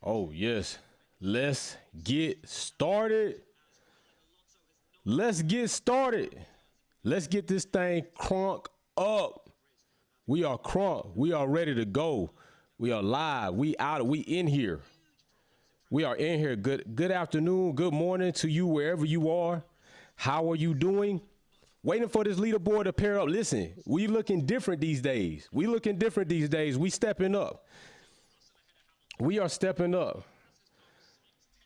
Oh, yes. Let's get started. Let's get started. Let's get this thing crunk up. We are crunk. We are ready to go. We are live. We out. We in here. We are in here. Good afternoon. Good morning to you wherever you are. How are you doing? Waiting for this leaderboard to pair up. Listen, we looking different these days. We stepping up. We are stepping up.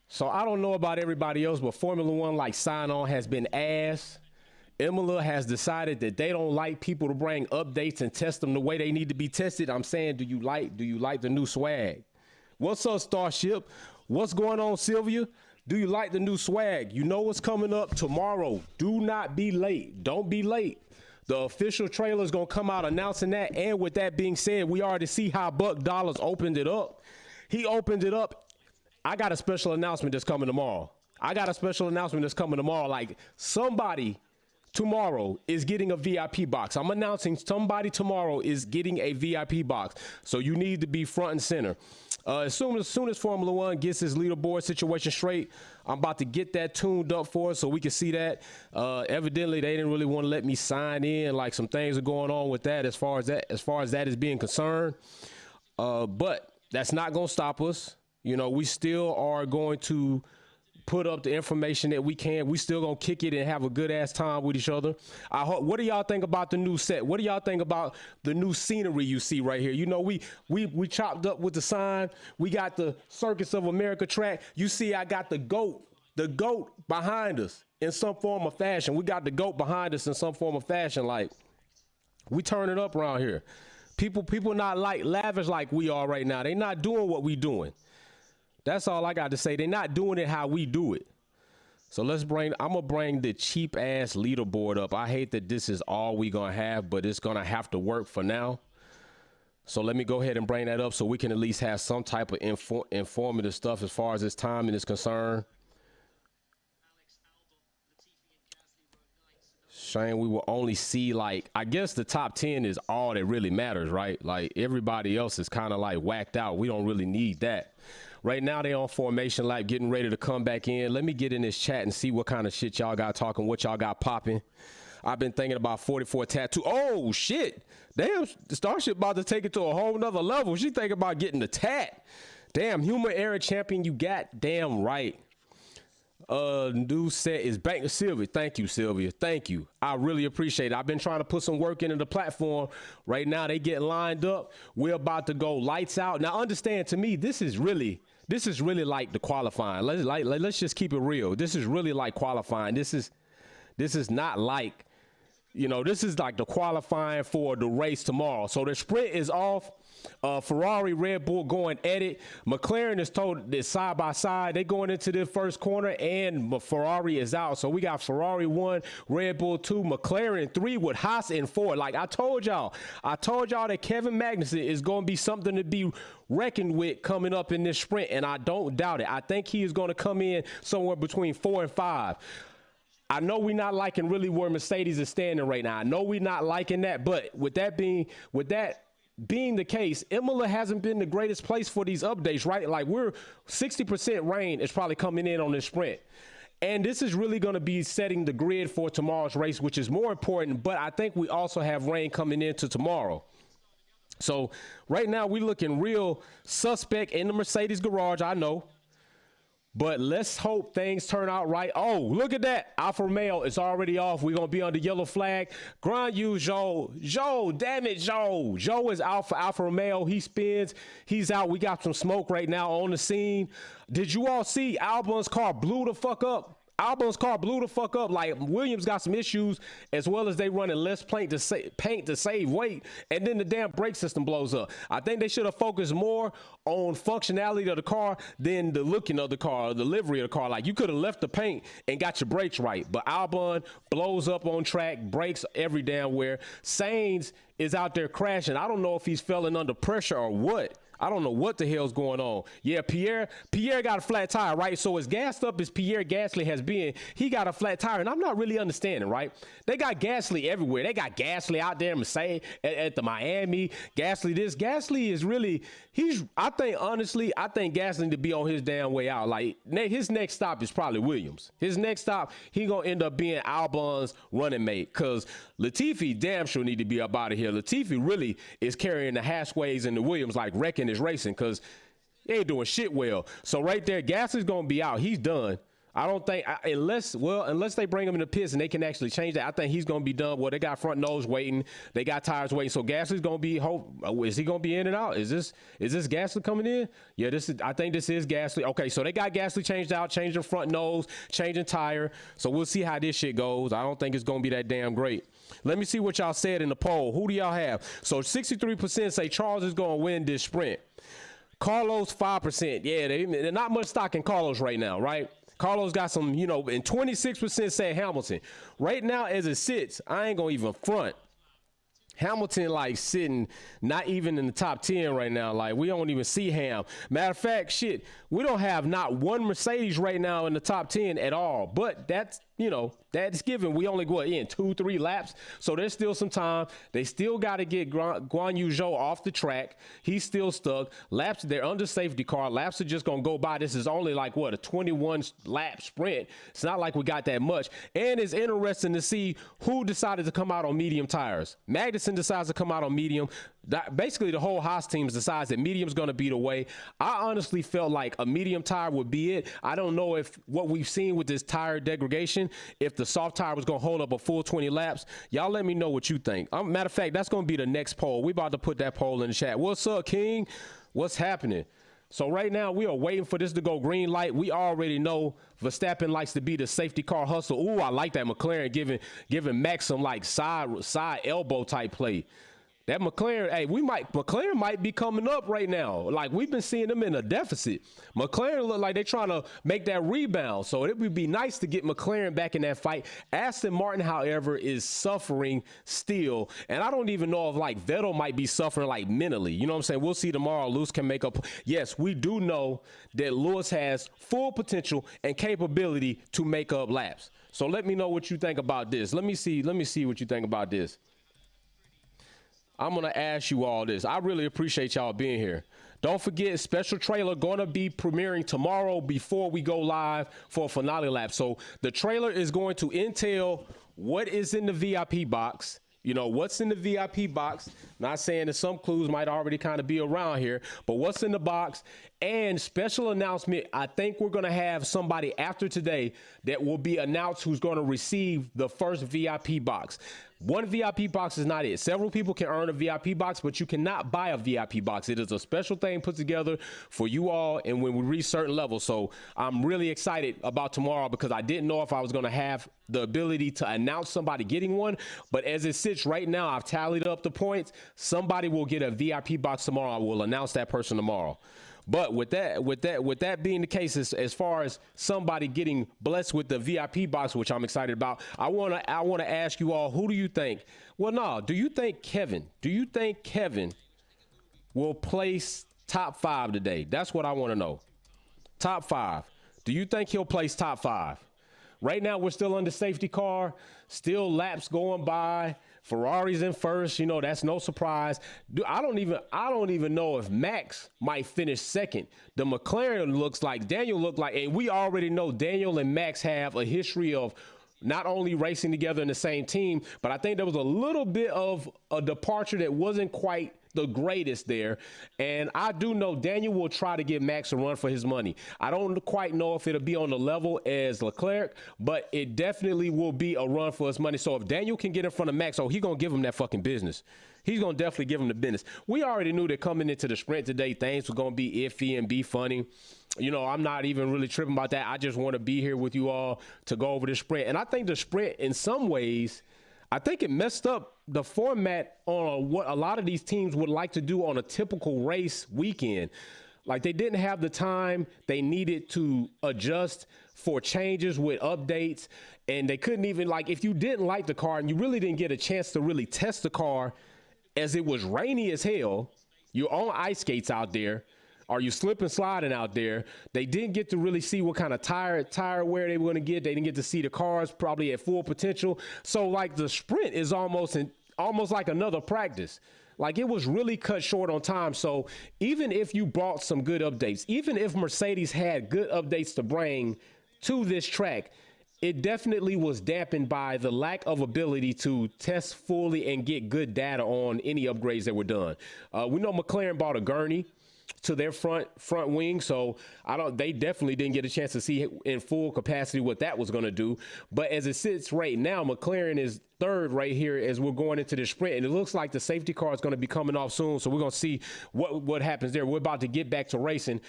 So I don't know about everybody else, but Formula One like sign on has been ass. Imola has decided that they don't like people to bring updates and test them the way they need to be tested. I'm saying, do you like the new swag? What's up, Starship? What's going on, Sylvia? Do you like the new swag? You know what's coming up tomorrow. Do not be late. Don't be late. The official trailer is going to come out announcing that. And with that being said, we already see how Buck Dollars opened it up. He opened it up. I got a special announcement that's coming tomorrow. Like somebody tomorrow is getting a VIP box. I'm announcing somebody tomorrow is getting a VIP box. So you need to be front and center. As soon as Formula One gets his leaderboard situation straight, I'm about to get that tuned up for us so we can see that. Evidently, they didn't really want to let me sign in. Like some things are going on with that as far as that is being concerned. But that's not going to stop us. You know, we still are going to put up the information that we can. We still gonna kick it and have a good ass time with each other. I hope. What do y'all think about the new set? What do y'all think about the new scenery you see right here? You know, we chopped up with the sign. We got the Circus of America track. You see, I got the goat behind us in some form of fashion. We got the goat behind us in some form of fashion. Like, we turn it up around here. People not like lavish like we are right now. They not doing what we doing. That's all I got to say. They're not doing it how we do it. So I'm going to bring the cheap ass leaderboard up. I hate that this is all we going to have, but it's going to have to work for now. So let me go ahead and bring that up so we can at least have some type of informative stuff as far as this timing is concerned. Shane, we will only see, like, I guess the top 10 is all that really matters, right? Like, everybody else is kind of like whacked out. We don't really need that. Right now, they on formation lap, getting ready to come back in. Let me get in this chat and see what kind of shit y'all got talking, what y'all got popping. I've been thinking about 44 tattoo. Oh, shit. Damn, Starship about to take it to a whole nother level. She thinking about getting the tat. Damn, human era champion, you got damn right. New set is Bank Sylvia. Thank you, Sylvia. Thank you. I really appreciate it. I've been trying to put some work into the platform. Right now, they get lined up. We're about to go lights out. Now, understand, to me, this is really like the qualifying. Let's just keep it real. This is really like qualifying. This is not like, you know, this is like the qualifying for the race tomorrow. So the sprint is off. Ferrari, Red Bull going at it. McLaren is told that side by side. They going into the first corner and Ferrari is out. So we got Ferrari 1, Red Bull 2, McLaren 3 with Haas in 4. Like I told y'all that Kevin Magnussen is going to be something to be reckoned with coming up in this sprint. And I don't doubt it. I think he is going to come in somewhere between 4 and 5. I know we're not liking really where Mercedes is standing right now. I know we're not liking that, but with that being the case, Imola hasn't been the greatest place for these updates, right? Like we're 60% rain is probably coming in on this sprint. And this is really going to be setting the grid for tomorrow's race, which is more important. But I think we also have rain coming into tomorrow. So right now we're looking real suspect in the Mercedes garage, I know. But let's hope things turn out right. Oh, look at that. Alfa Romeo is already off. We're going to be on the yellow flag. Grand you, Joe. Joe, damn it, Joe. Joe is out for Alfa Romeo. He spins. He's out. We got some smoke right now on the scene. Did you all see Albon's car blew the fuck up? Like Williams got some issues as well as they running less paint to save weight. And then the damn brake system blows up. I think they should have focused more on functionality of the car than the looking of the car, or the livery of the car. Like you could have left the paint and got your brakes right. But Albon blows up on track, brakes every damn where. Sainz is out there crashing. I don't know if he's falling under pressure or what. I don't know what the hell's going on. Yeah, Pierre got a flat tire, right? So as gassed up as Pierre Gasly has been, he got a flat tire, and I'm not really understanding, right? They got Gasly everywhere. They got Gasly out there in Mercedes, at the Miami. Gasly this. Gasly is really, I think Gasly need to be on his damn way out. Like, his next stop is probably Williams. His next stop, he gonna end up being Albon's running mate, because Latifi damn sure need to be up out of here. Latifi really is carrying the Hathways and the Williams like wrecking his racing, because they ain't doing shit well. So right there, Gasly's gonna be out. He's done. I don't think, unless they bring him in the pits and they can actually change that, I think he's going to be done. Well, they got front nose waiting. They got tires waiting. So Gasly's going to be, is he going to be in and out? Is this Gasly coming in? Yeah, I think this is Gasly. Okay, so they got Gasly changed out, changing front nose, changing tire. So we'll see how this shit goes. I don't think it's going to be that damn great. Let me see what y'all said in the poll. Who do y'all have? So 63% say Charles is going to win this sprint. Carlos, 5%. Yeah, they're not much stock in Carlos right now, right? Carlos got some, and 26% say Hamilton. Right now, as it sits, I ain't going to even front. Hamilton, like, sitting not even in the top 10 right now. Like, we don't even see Ham. Matter of fact, shit, we don't have not one Mercedes right now in the top 10 at all. But that's given. We only go in 2-3 laps. So there's still some time. They still got to get Guan Yu Zhou off the track. He's still stuck. Laps, they're under safety car. Laps are just going to go by. This is only like, a 21 lap sprint. It's not like we got that much. And it's interesting to see who decided to come out on medium tires. Magnussen decides to come out on medium. Basically, the whole Haas team decides that medium's going to be the way. I honestly felt like a medium tire would be it. I don't know if what we've seen with this tire degradation, if the soft tire was going to hold up a full 20 laps. Y'all let me know what you think. Matter of fact, that's going to be the next poll. We about to put that poll in the chat. What's up, King? What's happening? So right now, we are waiting for this to go green light. We already know Verstappen likes to be the safety car hustle. Ooh, I like that McLaren giving Max some like side elbow type play. That McLaren might be coming up right now. Like, we've been seeing them in a deficit. McLaren look like they're trying to make that rebound. So it would be nice to get McLaren back in that fight. Aston Martin, however, is suffering still. And I don't even know if like Vettel might be suffering like mentally. You know what I'm saying? We'll see tomorrow. Lewis can make up. Yes, we do know that Lewis has full potential and capability to make up laps. So let me know what you think about this. Let me see what you think about this. I'm going to ask you all this. I really appreciate y'all being here. Don't forget, special trailer going to be premiering tomorrow before we go live for a finale lap. So the trailer is going to entail what is in the VIP box. What's in the VIP box. Not saying that some clues might already kind of be around here, but what's in the box. And special announcement, I think we're going to have somebody after today that will be announced who's going to receive the first VIP box. One VIP box is not it. Several people can earn a VIP box, but you cannot buy a VIP box. It is a special thing put together for you all, and when we reach certain levels. So I'm really excited about tomorrow, because I didn't know if I was going to have the ability to announce somebody getting one. But as it sits right now, I've tallied up the points. Somebody will get a VIP box tomorrow. I will announce that person tomorrow. But with that being the case, as far as somebody getting blessed with the VIP box, which I'm excited about, I wanna ask you all, who do you think? Well, no, do you think Kevin will place top 5 today? That's what I want to know. Top 5. Do you think he'll place top 5? Right now, we're still under safety car, still laps going by. Ferrari's in first, that's no surprise. I don't even know if Max might finish second. The McLaren Daniel looked like, and we already know Daniel and Max have a history of not only racing together in the same team, but I think there was a little bit of a departure that wasn't quite the greatest there. And I do know Daniel will try to give Max a run for his money. I don't quite know if it'll be on the level as Leclerc, but it definitely will be a run for his money. So if Daniel can get in front of Max, he's going to give him that fucking business. He's going to definitely give him the business. We already knew that coming into the sprint today, things were going to be iffy and be funny. I'm not even really tripping about that. I just want to be here with you all to go over the sprint. And I think the sprint, in some ways, I think it messed up the format on what a lot of these teams would like to do on a typical race weekend. Like, they didn't have the time they needed to adjust for changes with updates. And they couldn't even, like, if you didn't like the car and you really didn't get a chance to really test the car as it was rainy as hell, You're on ice skates out there. Are you slipping sliding out there? They didn't get to really see what kind of tire wear they were going to get. They didn't get to see the cars probably at full potential. So like the sprint is almost like another practice. Like it was really cut short on time. So even if you brought some good updates, even if Mercedes had good updates to bring to this track, it definitely was dampened by the lack of ability to test fully and get good data on any upgrades that were done. We know McLaren bought a gurney to their front wing, so they definitely didn't get a chance to see in full capacity what that was going to do. But as it sits right now, McLaren is third right here as we're going into the sprint, and it looks like the safety car is going to be coming off soon, so we're going to see what happens there. We're about to get back to racing.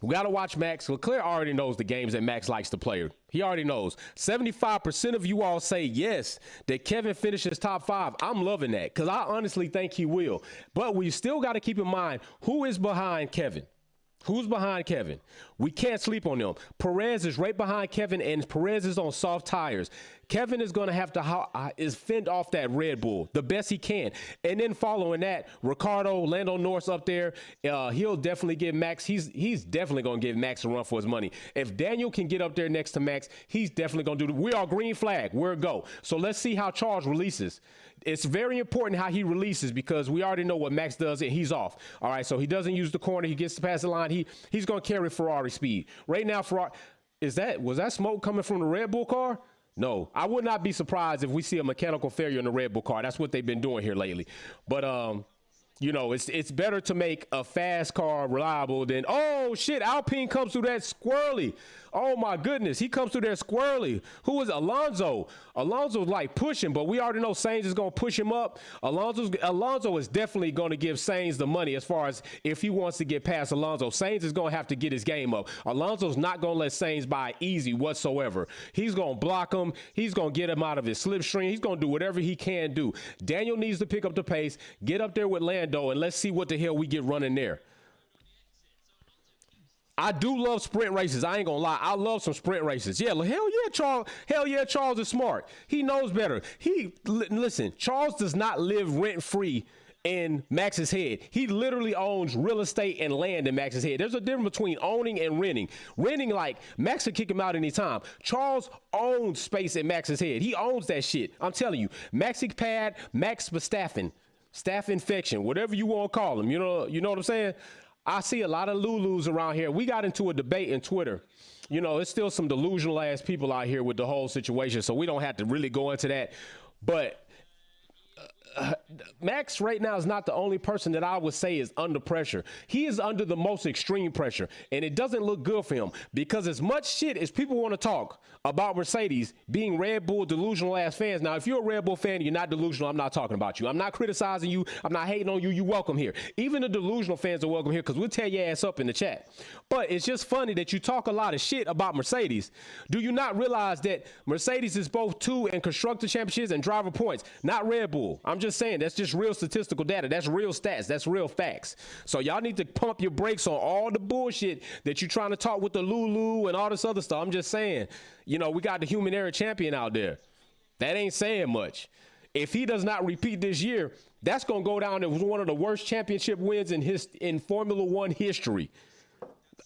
We got to watch Max. Leclerc already knows the games that Max likes to play. He already knows. 75% of you all say yes, that Kevin finishes top 5. I'm loving that because I honestly think he will. But we still got to keep in mind who is behind Kevin. Who's behind Kevin? We can't sleep on them. Perez is right behind Kevin, and Perez is on soft tires. Kevin is going to have to fend off that Red Bull the best he can. And then following that, Ricardo, Lando Norris up there, he'll definitely give Max, he's definitely going to give Max a run for his money. If Daniel can get up there next to Max, he's definitely going to do it. We are green flag. We're a go. So let's see how Charles releases. It's very important how he releases because we already know what Max does and he's off. All right, so he doesn't use the corner. He gets to pass the line. He's going to carry Ferrari speed. Right now, Ferrari, was that smoke coming from the Red Bull car? No, I would not be surprised if we see a mechanical failure in the Red Bull car. That's what they've been doing here lately. But, you know, it's better to make a fast car reliable than, oh, shit, Alpine comes through that squirrely. Oh, my goodness. He comes through there squirrely. Who is Alonso? Alonso's like pushing, but we already know Sainz is going to push him up. Alonso is definitely going to give Sainz the money as far as if he wants to get past Alonso. Sainz is going to have to get his game up. Alonso's not going to let Sainz by easy whatsoever. He's going to block him. He's going to get him out of his slipstream. He's going to do whatever he can do. Daniel needs to pick up the pace, get up there with Lando, and let's see what the hell we get running there. I do love sprint races. I ain't gonna lie. I love some sprint races. Yeah, hell yeah, Charles. Hell yeah, Charles is smart. He knows better. Listen, Charles does not live rent free in Max's head. He literally owns real estate and land in Max's head. There's a difference between owning and renting. Renting, like, Max could kick him out anytime. Charles owns space in Max's head. He owns that shit. I'm telling you, Maxi pad, Max Verstappen, staph infection, whatever you want to call him. You know what I'm saying? I see a lot of Lulus around here. We got into a debate in Twitter. You know, it's still some delusional ass people out here with the whole situation, so we don't have to really go into that. But Max right now is not the only person that I would say is under pressure. He is under the most extreme pressure, and it doesn't look good for him because as much shit as people want to talk about Mercedes being Red Bull delusional ass fans. Now, if you're a Red Bull fan, you're not delusional. I'm not talking about you. I'm not criticizing you. I'm not hating on you. You're welcome here. Even the delusional fans are welcome here because we'll tear your ass up in the chat. But it's just funny that you talk a lot of shit about Mercedes. Do you not realize that Mercedes is both 2 in constructor championships and driver points, not Red Bull? I'm just saying that's just real statistical data. That's real stats. That's real facts. So y'all need to pump your brakes on all the bullshit that you're trying to talk with the Lulu and all this other stuff. I'm just saying, you know, we got the human error champion out there. That ain't saying much. If he does not repeat this year, that's going to go down as one of the worst championship wins in Formula One history.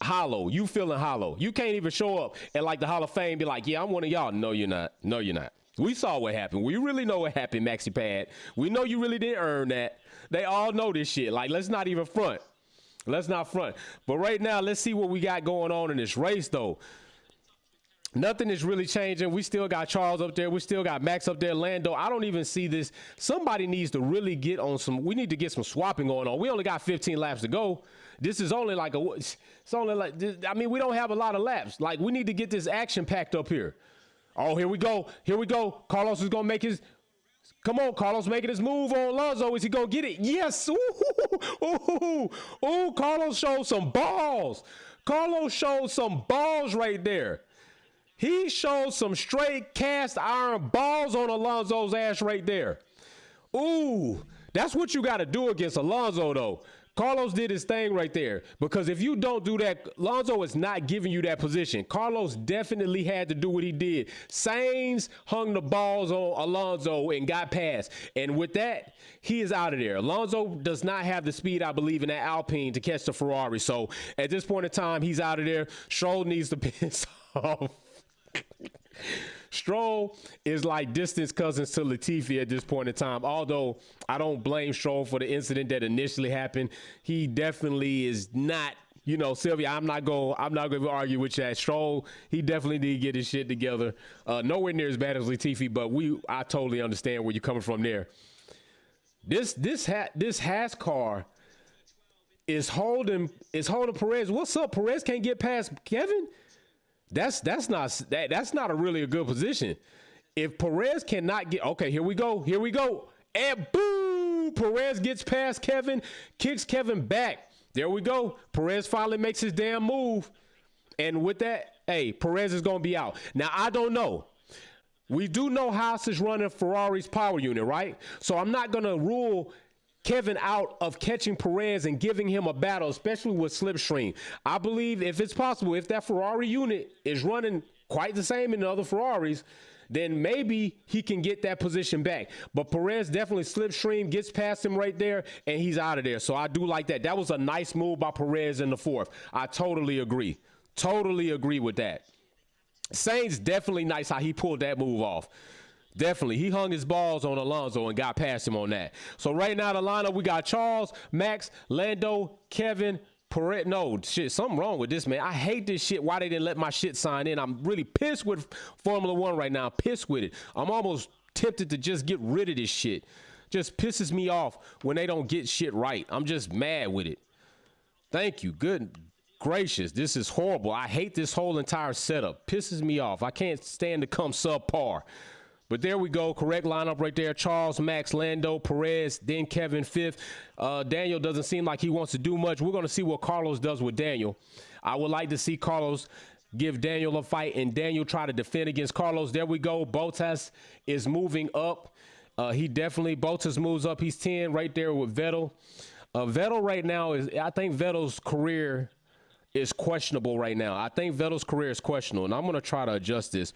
Hollow. You feeling hollow. You can't even show up at like the Hall of Fame and be like, yeah, I'm one of y'all. No, you're not. No, you're not. We saw what happened. We really know what happened, Maxi Pad. We know you really didn't earn that. They all know this shit. Like, let's not even front. Let's not front. But right now, let's see what we got going on in this race, though. Nothing is really changing. We still got Charles up there. We still got Max up there. Lando. I don't even see this. Somebody needs to really get on some. We need to get some swapping going on. We only got 15 laps to go. This is only like it's only like, I mean, we don't have a lot of laps. Like, we need to get this action packed up here. Oh, here we go. Here we go. Carlos is going to make his. Come on, Carlos making his move on Alonso. Is he going to get it? Yes. Ooh, Carlos showed some balls. Carlos showed some balls right there. He showed some straight cast iron balls on Alonso's ass right there. Ooh, that's what you got to do against Alonso, though. Carlos did his thing right there, because if you don't do that, Alonso is not giving you that position. Carlos definitely had to do what he did. Sainz hung the balls on Alonso and got past. And with that, he is out of there. Alonso does not have the speed, I believe, in that Alpine to catch the Ferrari. So at this point in time, he's out of there. Stroll needs to piss off. Stroll is like distant cousins to Latifi at this point in time. Although I don't blame Stroll for the incident that initially happened. He definitely is not, you know, Sylvia, I'm not going to argue with that. Stroll, he definitely did get his shit together. Nowhere near as bad as Latifi, but I totally understand where you're coming from there. This Haas car is holding Perez. What's up? Perez can't get past Kevin? That's not a really a good position. If Perez cannot get, okay, here we go, and boom, Perez gets past Kevin, kicks Kevin back. There we go. Perez finally makes his damn move, and with that, hey, Perez is gonna be out. Now I don't know. We do know Haas is running Ferrari's power unit, right? So I'm not gonna rule Kevin out of catching Perez and giving him a battle, especially with slipstream. I believe if it's possible, if that Ferrari unit is running quite the same in the other Ferraris, then maybe he can get that position back. But Perez definitely slipstream, gets past him right there, and he's out of there. So I do like that. That was a nice move by Perez in the fourth. I totally agree. Totally agree with that. Sainz definitely nice how he pulled that move off. Definitely. He hung his balls on Alonso and got past him on that. So right now the lineup, we got Charles, Max, Lando, Kevin, Perez. No, shit, something wrong with this, man. I hate this shit. Why they didn't let my shit sign in? I'm really pissed with Formula One right now. I'm pissed with it. I'm almost tempted to just get rid of this shit. Just pisses me off when they don't get shit right. I'm just mad with it. Thank you. Good gracious. This is horrible. I hate this whole entire setup. Pisses me off. I can't stand to come subpar. But there we go. Correct lineup right there. Charles, Max, Lando, Perez, then Kevin fifth. Daniel doesn't seem like he wants to do much. We're going to see what Carlos does with Daniel. I would like to see Carlos give Daniel a fight and Daniel try to defend against Carlos. There we go. Bottas is moving up. Bottas moves up. He's 10 right there with Vettel. Vettel right now I think Vettel's career is questionable right now. I think Vettel's career is questionable, and I'm going to try to adjust this.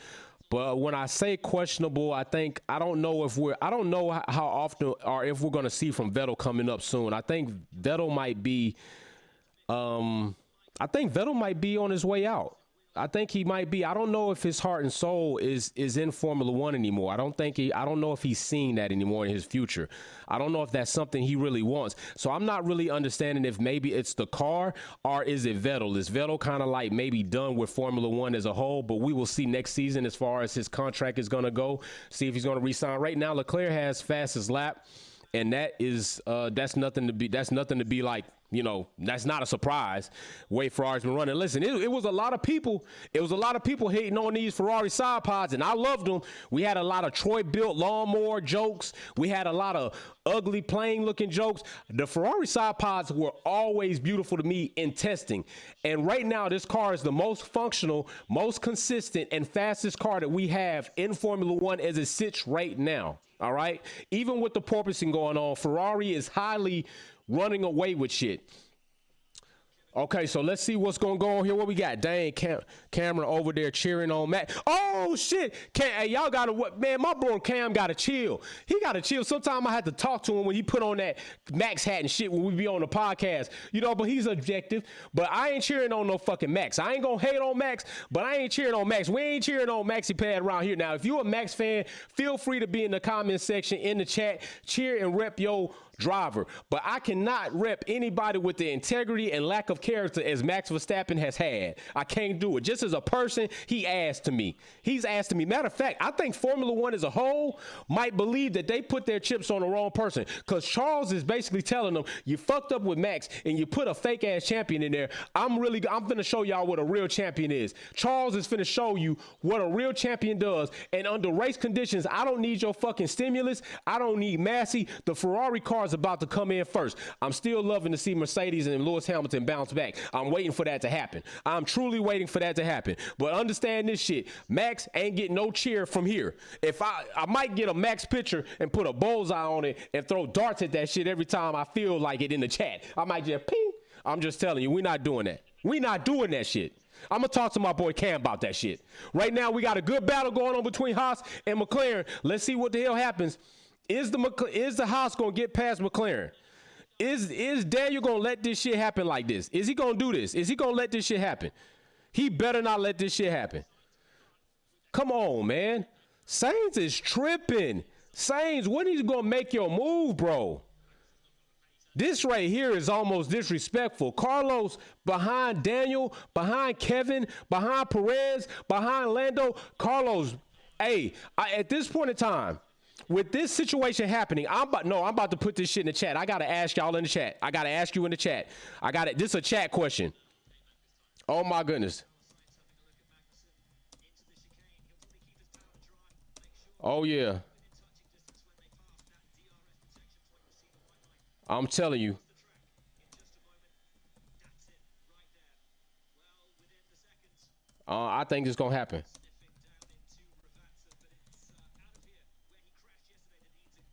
But when I say questionable, I don't know how often or if we're going to see from Vettel coming up soon. I think Vettel might be on his way out. I think he might be. I don't know if his heart and soul is in Formula One anymore. I don't know if he's seeing that anymore in his future. I don't know if that's something he really wants. So I'm not really understanding if maybe it's the car or is it Vettel? Is Vettel kind of like maybe done with Formula One as a whole? But we will see next season as far as his contract is going to go. See if he's going to re-sign. Right now, Leclerc has fastest lap. And that is that's nothing to be like, you know, that's not a surprise. Way Ferrari's been running. Listen, it was a lot of people. It was a lot of people hating on these Ferrari side pods, and I loved them. We had a lot of Troy built lawnmower jokes. We had a lot of ugly plane looking jokes. The Ferrari side pods were always beautiful to me in testing. And right now, this car is the most functional, most consistent, and fastest car that we have in Formula One as it sits right now. All right. Even with the porpoising going on, Ferrari is highly running away with shit. Okay, so let's see what's going to go on here. What we got? Dang, camera over there cheering on Matt. Oh, shit. Hey, y'all got to, man, my bro Cam got to chill. He got to chill. Sometimes I had to talk to him when he put on that Max hat and shit when we be on the podcast. You know, but he's objective. But I ain't cheering on no fucking Max. I ain't going to hate on Max, but I ain't cheering on Max. We ain't cheering on Maxi Pad around here. Now, if you're a Max fan, feel free to be in the comment section, in the chat, cheer and rep your driver. But I cannot rep anybody with the integrity and lack of character as Max Verstappen has had. I can't do it. Just as a person, he's asked to me. Matter of fact, I think Formula One as a whole might believe that they put their chips on the wrong person, because Charles is basically telling them, you fucked up with Max and you put a fake ass champion in there. I'm finna show y'all what a real champion is. Charles is finna show you what a real champion does. And under race conditions, I don't need your fucking stimulus. I don't need Massey. The Ferrari cars cars about to come in first. I'm still loving to see Mercedes and Lewis Hamilton bounce back. I'm waiting for that to happen. I'm truly waiting for that to happen. But understand this shit. Max ain't getting no cheer from here. If I might get a Max picture and put a bullseye on it and throw darts at that shit every time I feel like it in the chat. I might just ping. I'm just telling you, we're not doing that. We're not doing that shit. I'm going to talk to my boy Cam about that shit. Right now, we got a good battle going on between Haas and McLaren. Let's see what the hell happens. Is the Haas going to get past McLaren? Is Daniel going to let this shit happen like this? Is he going to do this? Is he going to let this shit happen? He better not let this shit happen. Come on, man. Sainz is tripping. Sainz, when are you going to make your move, bro? This right here is almost disrespectful. Carlos behind Daniel, behind Kevin, behind Perez, behind Lando. Carlos, hey, at this point in time, with this situation happening, I'm about to put this shit in the chat. I got to ask y'all in the chat. I got to ask you in the chat. This is a chat question. Oh, my goodness. Oh, yeah. I'm telling you. I think it's going to happen.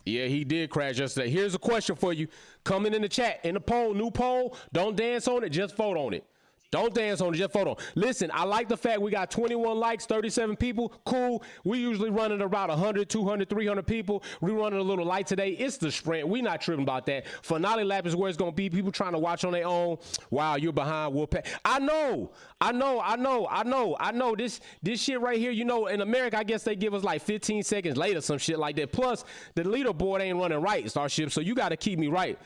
Yeah, he did crash yesterday. Here's a question for you. Coming in the chat, in the poll, new poll. Don't dance on it, just vote on it. Don't dance on it, just vote on it. Listen, I like the fact we got 21 likes, 37 people. Cool. We usually running about 100, 200, 300 people. We running a little light today. It's the sprint. We not tripping about that. Finale lap is where it's going to be. People trying to watch on their own. Wow, you're behind. We'll pay. I know. This shit right here, you know, in America, I guess they give us like 15 seconds later, some shit like that. Plus, the leaderboard ain't running right, Starship, so you got to keep me right.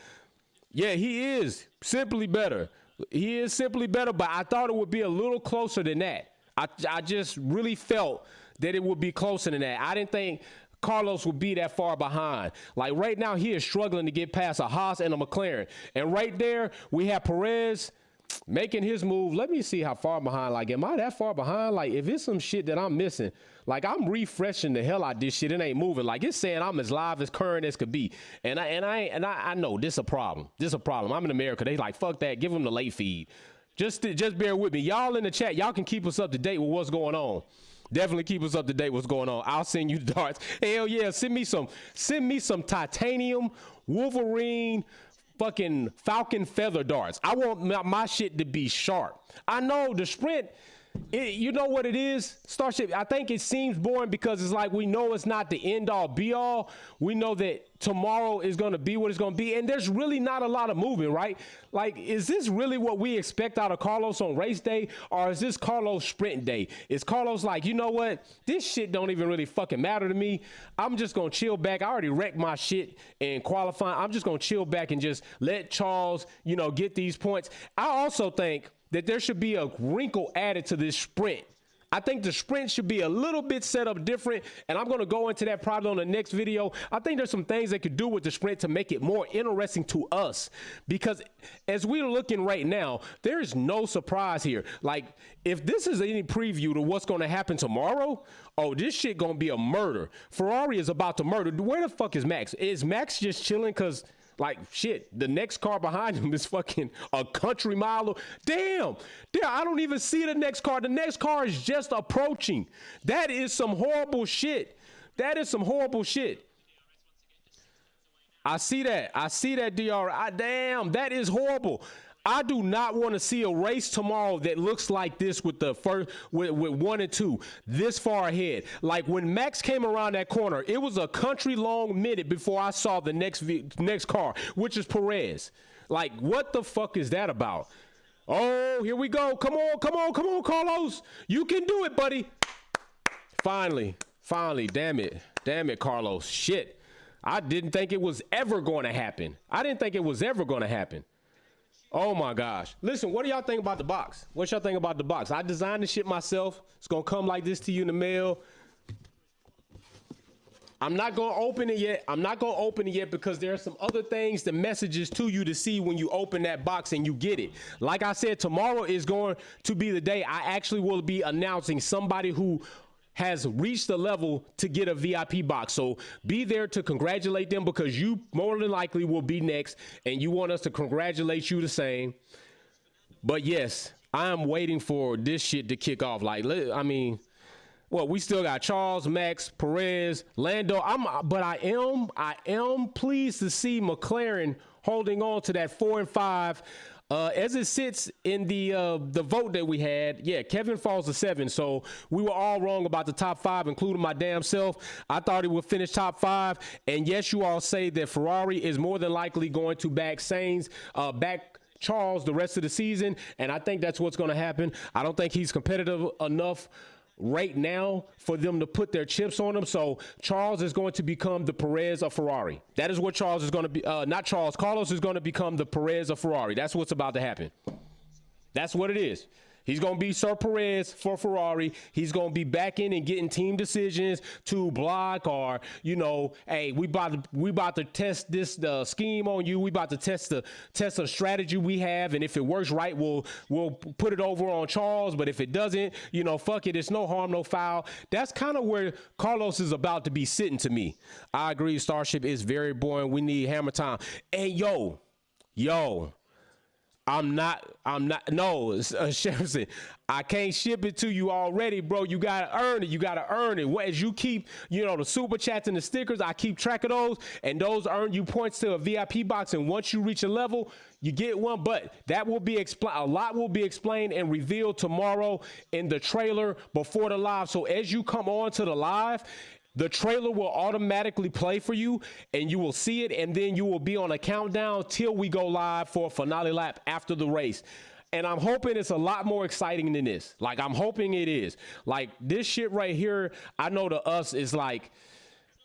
Yeah, he is simply better. He is simply better, but I thought it would be a little closer than that. I just really felt that it would be closer than that. I didn't think Carlos would be that far behind. Like right now, he is struggling to get past a Haas and a McLaren. And right there, we have Perez making his move. Let me see how far behind. Like, am I that far behind? Like, if it's some shit that I'm missing, like I'm refreshing the hell out of this shit, it ain't moving. Like it's saying I'm as live as current as could be. And I know this a problem. This a problem. I'm in America. They like, fuck that. Give them the late feed. Just bear with me. Y'all in the chat, y'all can keep us up to date with what's going on. Definitely keep us up to date with what's going on. I'll send you darts. Hell yeah. Send me some titanium, Wolverine, fucking Falcon feather darts. I want my shit to be sharp. I know the sprint, you know what it is, Starship? I think it seems boring because it's like we know it's not the end all be all. We know that tomorrow is going to be what it's going to be, and there's really not a lot of movement, right? Like, is this really what we expect out of Carlos on race day, or is this Carlos sprint day? Is Carlos like, you know what? This shit don't even really fucking matter to me. I'm just going to chill back. I already wrecked my shit in qualifying. I'm just going to chill back and just let Charles, you know, get these points. I also think that there should be a wrinkle added to this sprint. I think the sprint should be a little bit set up different, and I'm going to go into that probably on the next video. I think there's some things they could do with the sprint to make it more interesting to us, because as we're looking right now, there is no surprise here. Like, if this is any preview to what's going to happen tomorrow, oh, this shit going to be a murder. Ferrari is about to murder. Where the fuck is Max? Is Max just chilling because, like, shit, the next car behind him is fucking a country mile. Damn, I don't even see the next car. The next car is just approaching. That is some horrible shit. That is some horrible shit. I see that. DR. Damn, that is horrible. I do not want to see a race tomorrow that looks like this with the first with 1 and 2 this far ahead. Like when Max came around that corner, it was a country long minute before I saw the next car, which is Perez. Like, what the fuck is that about? Oh, here we go. Come on, Carlos. You can do it, buddy. Finally. Damn it, Carlos. Shit. I didn't think it was ever going to happen. Oh my gosh. Listen, what do y'all think about the box? What y'all think about the box? I designed the shit myself. It's going to come like this to you in the mail. I'm not going to open it yet. Because there are some other things, the messages to you to see when you open that box and you get it. Like I said, tomorrow is going to be the day I actually will be announcing somebody who has reached the level to get a VIP box. So be there to congratulate them, because you more than likely will be next, and you want us to congratulate you the same. But yes, I'm waiting for this shit to kick off. Like, I mean, well, we still got Charles, Max, Perez, Lando. But I am pleased to see McLaren holding on to that 4 and 5. As it sits in the vote that we had, yeah, Kevin falls to 7. So we were all wrong about the top 5, including my damn self. I thought he would finish top 5. And yes, you all say that Ferrari is more than likely going to back Sainz, back Charles the rest of the season. And I think that's what's going to happen. I don't think he's competitive enough right now for them to put their chips on him. So Charles is going to become the Perez of Ferrari. That is what Charles is going to be. Not Charles. Carlos is going to become the Perez of Ferrari. That's what's about to happen. That's what it is. He's going to be Sir Perez for Ferrari. He's going to be back in and getting team decisions to block, or, you know, hey, we about to test this scheme on you. We about to test a strategy we have, and if it works right, we'll put it over on Charles. But if it doesn't, you know, fuck it. It's no harm, no foul. That's kind of where Carlos is about to be sitting to me. I agree. Starship is very boring. We need hammer time. And yo. No, Sheriffson, I can't ship it to you already, bro. You got to earn it. You got to earn it. As you keep, you know, the super chats and the stickers, I keep track of those, and those earn you points to a VIP box. And once you reach a level, you get one. But that will be a lot will be explained and revealed tomorrow in the trailer before the live. So as you come on to the live, the trailer will automatically play for you, and you will see it, and then you will be on a countdown till we go live for a finale lap after the race. And I'm hoping it's a lot more exciting than this. Like, I'm hoping it is. Like, this shit right here, I know to us is like,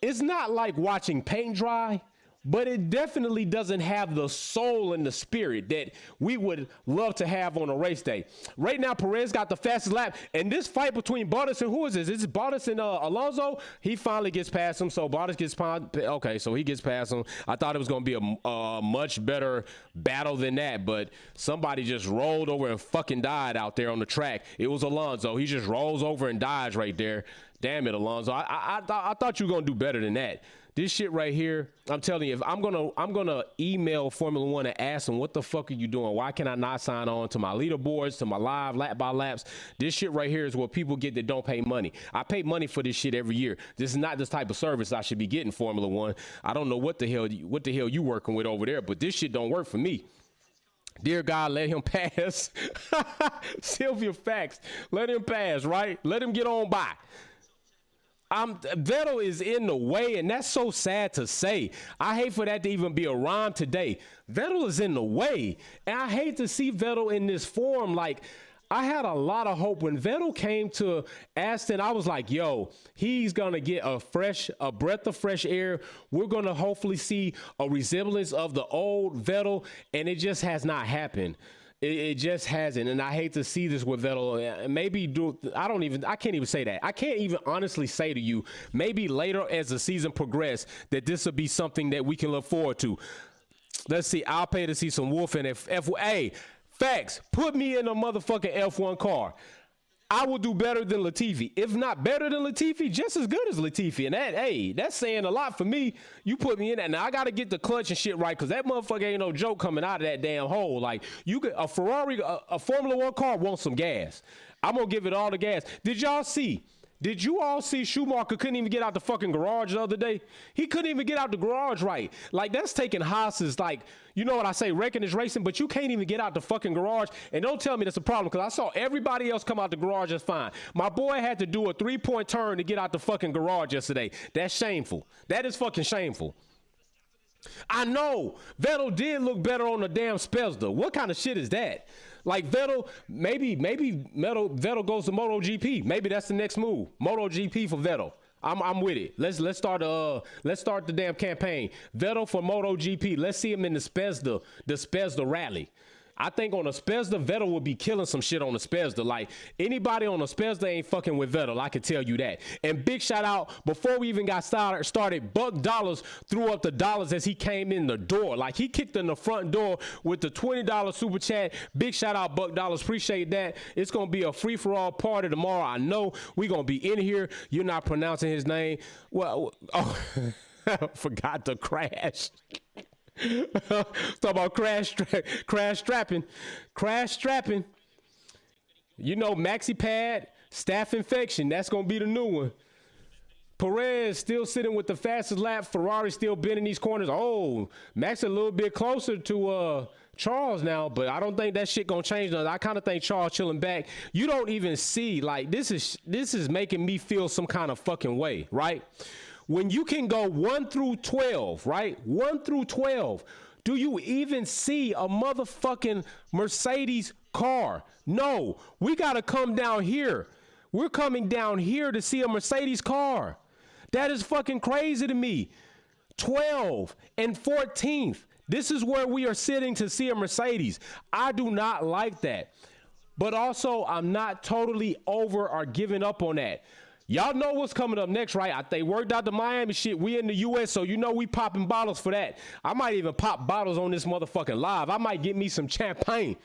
it's not like watching paint dry, but it definitely doesn't have the soul and the spirit that we would love to have on a race day. Right now, Perez got the fastest lap, and this fight between Bottas and who is this? This is Bottas and Alonso. He finally gets past him, so Bottas gets past. Okay, so he gets past him. I thought it was going to be a much better battle than that, but somebody just rolled over and fucking died out there on the track. It was Alonso. He just rolls over and dies right there. Damn it, Alonso. I thought you were going to do better than that. This shit right here, I'm telling you, if I'm gonna email Formula One and ask them, what the fuck are you doing? Why can I not sign on to my leaderboards, to my live lap by laps? This shit right here is what people get that don't pay money. I pay money for this shit every year. This is not this type of service I should be getting, Formula One. I don't know what the hell you working with over there, but this shit don't work for me. Dear God, let him pass. Sylvia Fax, let him pass, right? Let him get on by. Vettel is in the way, and that's so sad to say. I hate for that to even be a rhyme today. Vettel is in the way, and I hate to see Vettel in this form. Like, I had a lot of hope when Vettel came to Aston. I was like, yo, he's going to get a breath of fresh air. We're going to hopefully see a resemblance of the old Vettel, and it just has not happened. It just hasn't, and I hate to see this with Vettel. I can't even say that. I can't even honestly say to you, maybe later as the season progresses, that this will be something that we can look forward to. Let's see. I'll pay to see some Wolf in F1. Hey, facts. Put me in a motherfucking F1 car. I will do better than Latifi. If not better than Latifi, just as good as Latifi. And that's saying a lot for me. You put me in that. Now, I got to get the clutch and shit right, because that motherfucker ain't no joke coming out of that damn hole. Like, a Ferrari, a Formula One car wants some gas. I'm going to give it all the gas. Did you all see Schumacher couldn't even get out the fucking garage the other day? He couldn't even get out the garage right. Like, that's taking Haas's, like, you know what I say, wrecking is racing, but you can't even get out the fucking garage. And don't tell me that's a problem, because I saw everybody else come out the garage just fine. My boy had to do a 3-point turn to get out the fucking garage yesterday. That's shameful. That is fucking shameful. I know Vettel did look better on the damn Spezda. What kind of shit is that? Like, Vettel, maybe Vettel goes to MotoGP. Maybe that's the next move. MotoGP for Vettel. I'm with it. Let's start the damn campaign. Vettel for MotoGP. Let's see him in the Spezda rally. I think on a Spezda, Vettel would be killing some shit on the Spezda. Like, anybody on a Spezda ain't fucking with Vettel. I can tell you that. And big shout out, before we even got started, Buck Dollars threw up the dollars as he came in the door. Like, he kicked in the front door with the $20 super chat. Big shout out, Buck Dollars. Appreciate that. It's going to be a free-for-all party tomorrow. I know we're going to be in here. You're not pronouncing his name. Well, oh, forgot to crash. Talk about crash strapping. You know, maxi pad, staph infection. That's going to be the new one. Perez still sitting with the fastest lap. Ferrari still bending these corners. Oh, Max a little bit closer to Charles now, but I don't think that shit gonna change nothing. I kind of think Charles chilling back. You don't even see, like, this is making me feel some kind of fucking way, right? When you can go 1 through 12, right? 1 through 12. Do you even see a motherfucking Mercedes car? No, we gotta come down here. We're coming down here to see a Mercedes car. That is fucking crazy to me. 12 and 14th. This is where we are sitting to see a Mercedes. I do not like that. But also, I'm not totally over or giving up on that. Y'all know what's coming up next, right? They worked out the Miami shit. We in the U.S., so you know we popping bottles for that. I might even pop bottles on this motherfucking live. I might get me some champagne,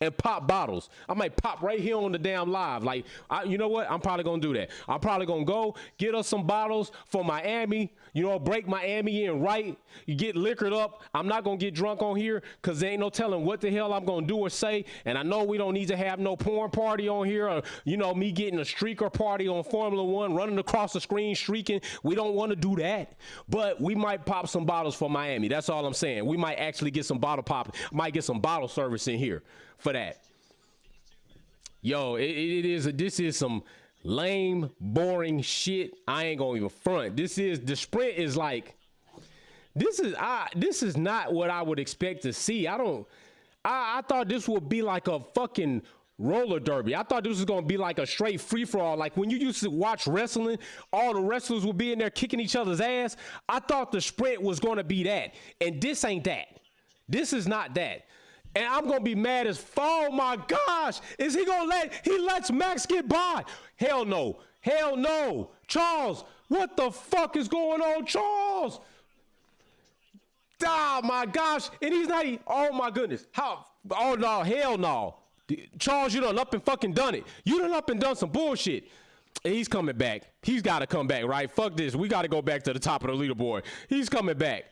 and pop bottles. I might pop right here on the damn live. Like, you know what? I'm probably going to do that. I'm probably going to go get us some bottles for Miami. You know, break Miami in right. You get liquored up. I'm not going to get drunk on here because there ain't no telling what the hell I'm going to do or say. And I know we don't need to have no porn party on here or, you know, me getting a streaker party on Formula One, running across the screen, streaking. We don't want to do that. But we might pop some bottles for Miami. That's all I'm saying. We might actually get some bottle popping. Might get some bottle service in here for that. Yo, this is some lame, boring shit. I ain't gonna even front. The sprint is like, this is not what I would expect to see. I thought this would be like a fucking roller derby. I thought this was gonna be like a straight free-for-all. Like when you used to watch wrestling, all the wrestlers would be in there kicking each other's ass. I thought the sprint was gonna be that. And this ain't that. This is not that. And I'm going to be mad as, oh my gosh, is he going to he lets Max get by? Hell no. Hell no. Charles, what the fuck is going on, Charles? Oh my gosh. And he's not, oh my goodness. How? Oh no, hell no. Charles, you done up and fucking done it. You done up and done some bullshit. And he's coming back. He's got to come back, right? Fuck this. We got to go back to the top of the leaderboard. He's coming back.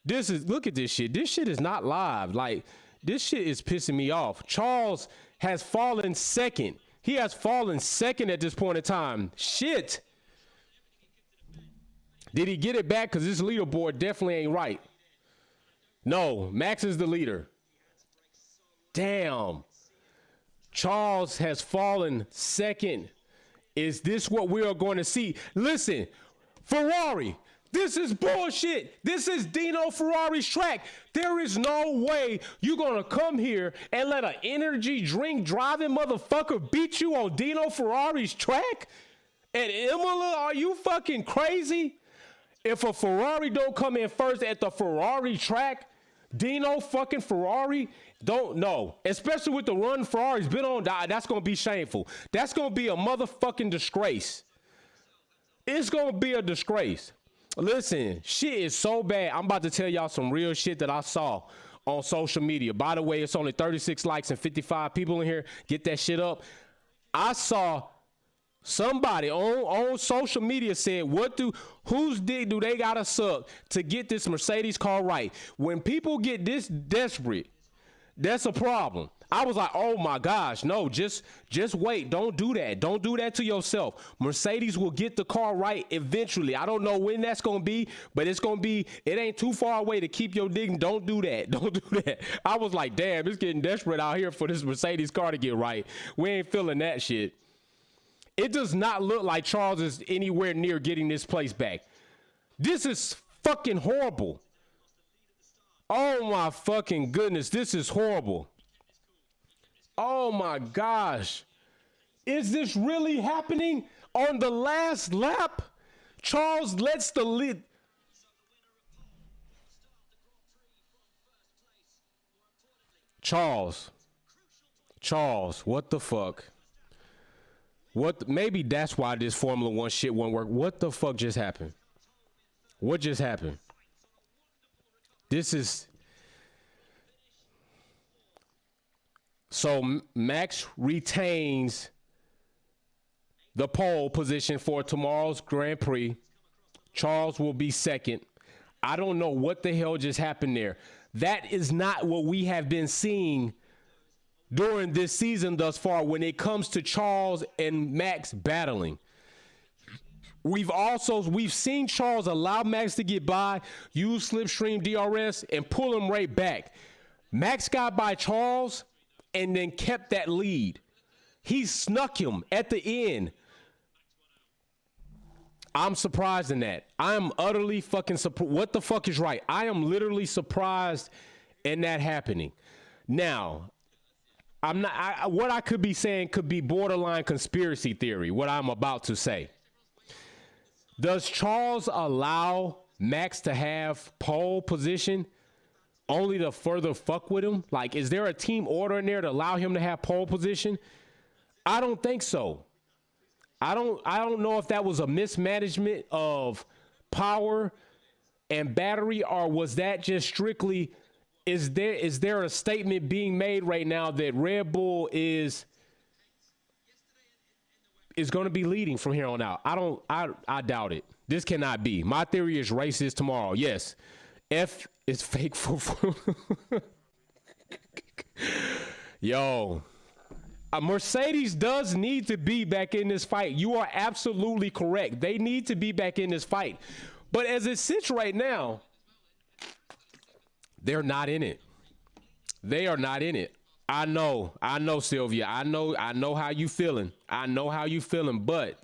Look at this shit. This shit is not live. Like, this shit is pissing me off. Charles has fallen second. He has fallen second at this point in time. Shit. Did he get it back? Because this leaderboard definitely ain't right. No, Max is the leader. Damn. Charles has fallen second. Is this what we are going to see? Listen, Ferrari. This is bullshit. This is Dino Ferrari's track. There is no way you're going to come here and let an energy drink driving motherfucker beat you on Dino Ferrari's track? At Imola, are you fucking crazy? If a Ferrari don't come in first at the Ferrari track, Dino fucking Ferrari, don't know. Especially with the run Ferrari's been on, that's going to be shameful. That's going to be a motherfucking disgrace. It's going to be a disgrace. Listen, shit is so bad. I'm about to tell y'all some real shit that I saw on social media. By the way, it's only 36 likes and 55 people in here. Get that shit up. I saw somebody on social media said, whose dick do they gotta suck to get this Mercedes car right? When people get this desperate, that's a problem. I was like, oh my gosh, no, just wait. Don't do that. Don't do that to yourself. Mercedes will get the car right eventually. I don't know when that's going to be, but it's going to be, it ain't too far away to keep your digging. Don't do that. Don't do that. I was like, damn, it's getting desperate out here for this Mercedes car to get right. We ain't feeling that shit. It does not look like Charles is anywhere near getting this place back. This is fucking horrible. Oh my fucking goodness. This is horrible. Oh my gosh. Is this really happening on the last lap? Charles lets the lead. Charles, what the fuck? Maybe that's why this Formula One shit won't work. What the fuck just happened? What just happened? This is so Max retains the pole position for tomorrow's Grand Prix. Charles will be second. I don't know what the hell just happened there. That is not what we have been seeing during this season thus far when it comes to Charles and Max battling. We've seen Charles allow Max to get by, use slipstream DRS, and pull him right back. Max got by Charles and then kept that lead. He snuck him at the end. I'm surprised in that. I am utterly fucking surprised. What the fuck is right? I am literally surprised in that happening. Now, I'm not. What I could be saying could be borderline conspiracy theory. What I'm about to say. Does Charles allow Max to have pole position only to further fuck with him? Like, is there a team order in there to allow him to have pole position? I don't think so. I don't know if that was a mismanagement of power and battery, or was that just strictly, is there a statement being made right now that Red Bull is going to be leading from here on out? I doubt it. This cannot be. My theory is races tomorrow. Yes. F is fake for Yo. Mercedes does need to be back in this fight. You are absolutely correct. They need to be back in this fight. But as it sits right now, they're not in it. They are not in it. I know, Sylvia. I know how you feeling. But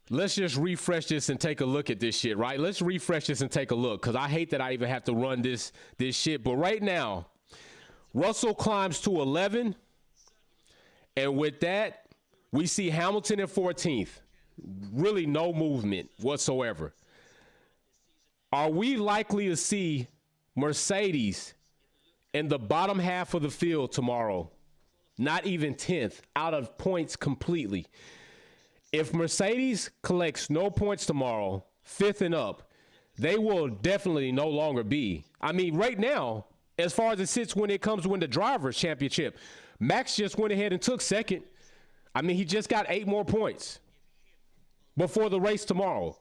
let's just refresh this and take a look at this shit, right? Let's refresh this and take a look, because I hate that I even have to run this shit. But right now, Russell climbs to 11, and with that, we see Hamilton at 14th. Really no movement whatsoever. Are we likely to see Mercedes in the bottom half of the field tomorrow? Not even 10th, out of points completely. If Mercedes collects no points tomorrow, 5th and up, they will definitely no longer be. I mean, right now, as far as it sits when it comes to win the Drivers' Championship, Max just went ahead and took second. I mean, he just got 8 more points before the race tomorrow.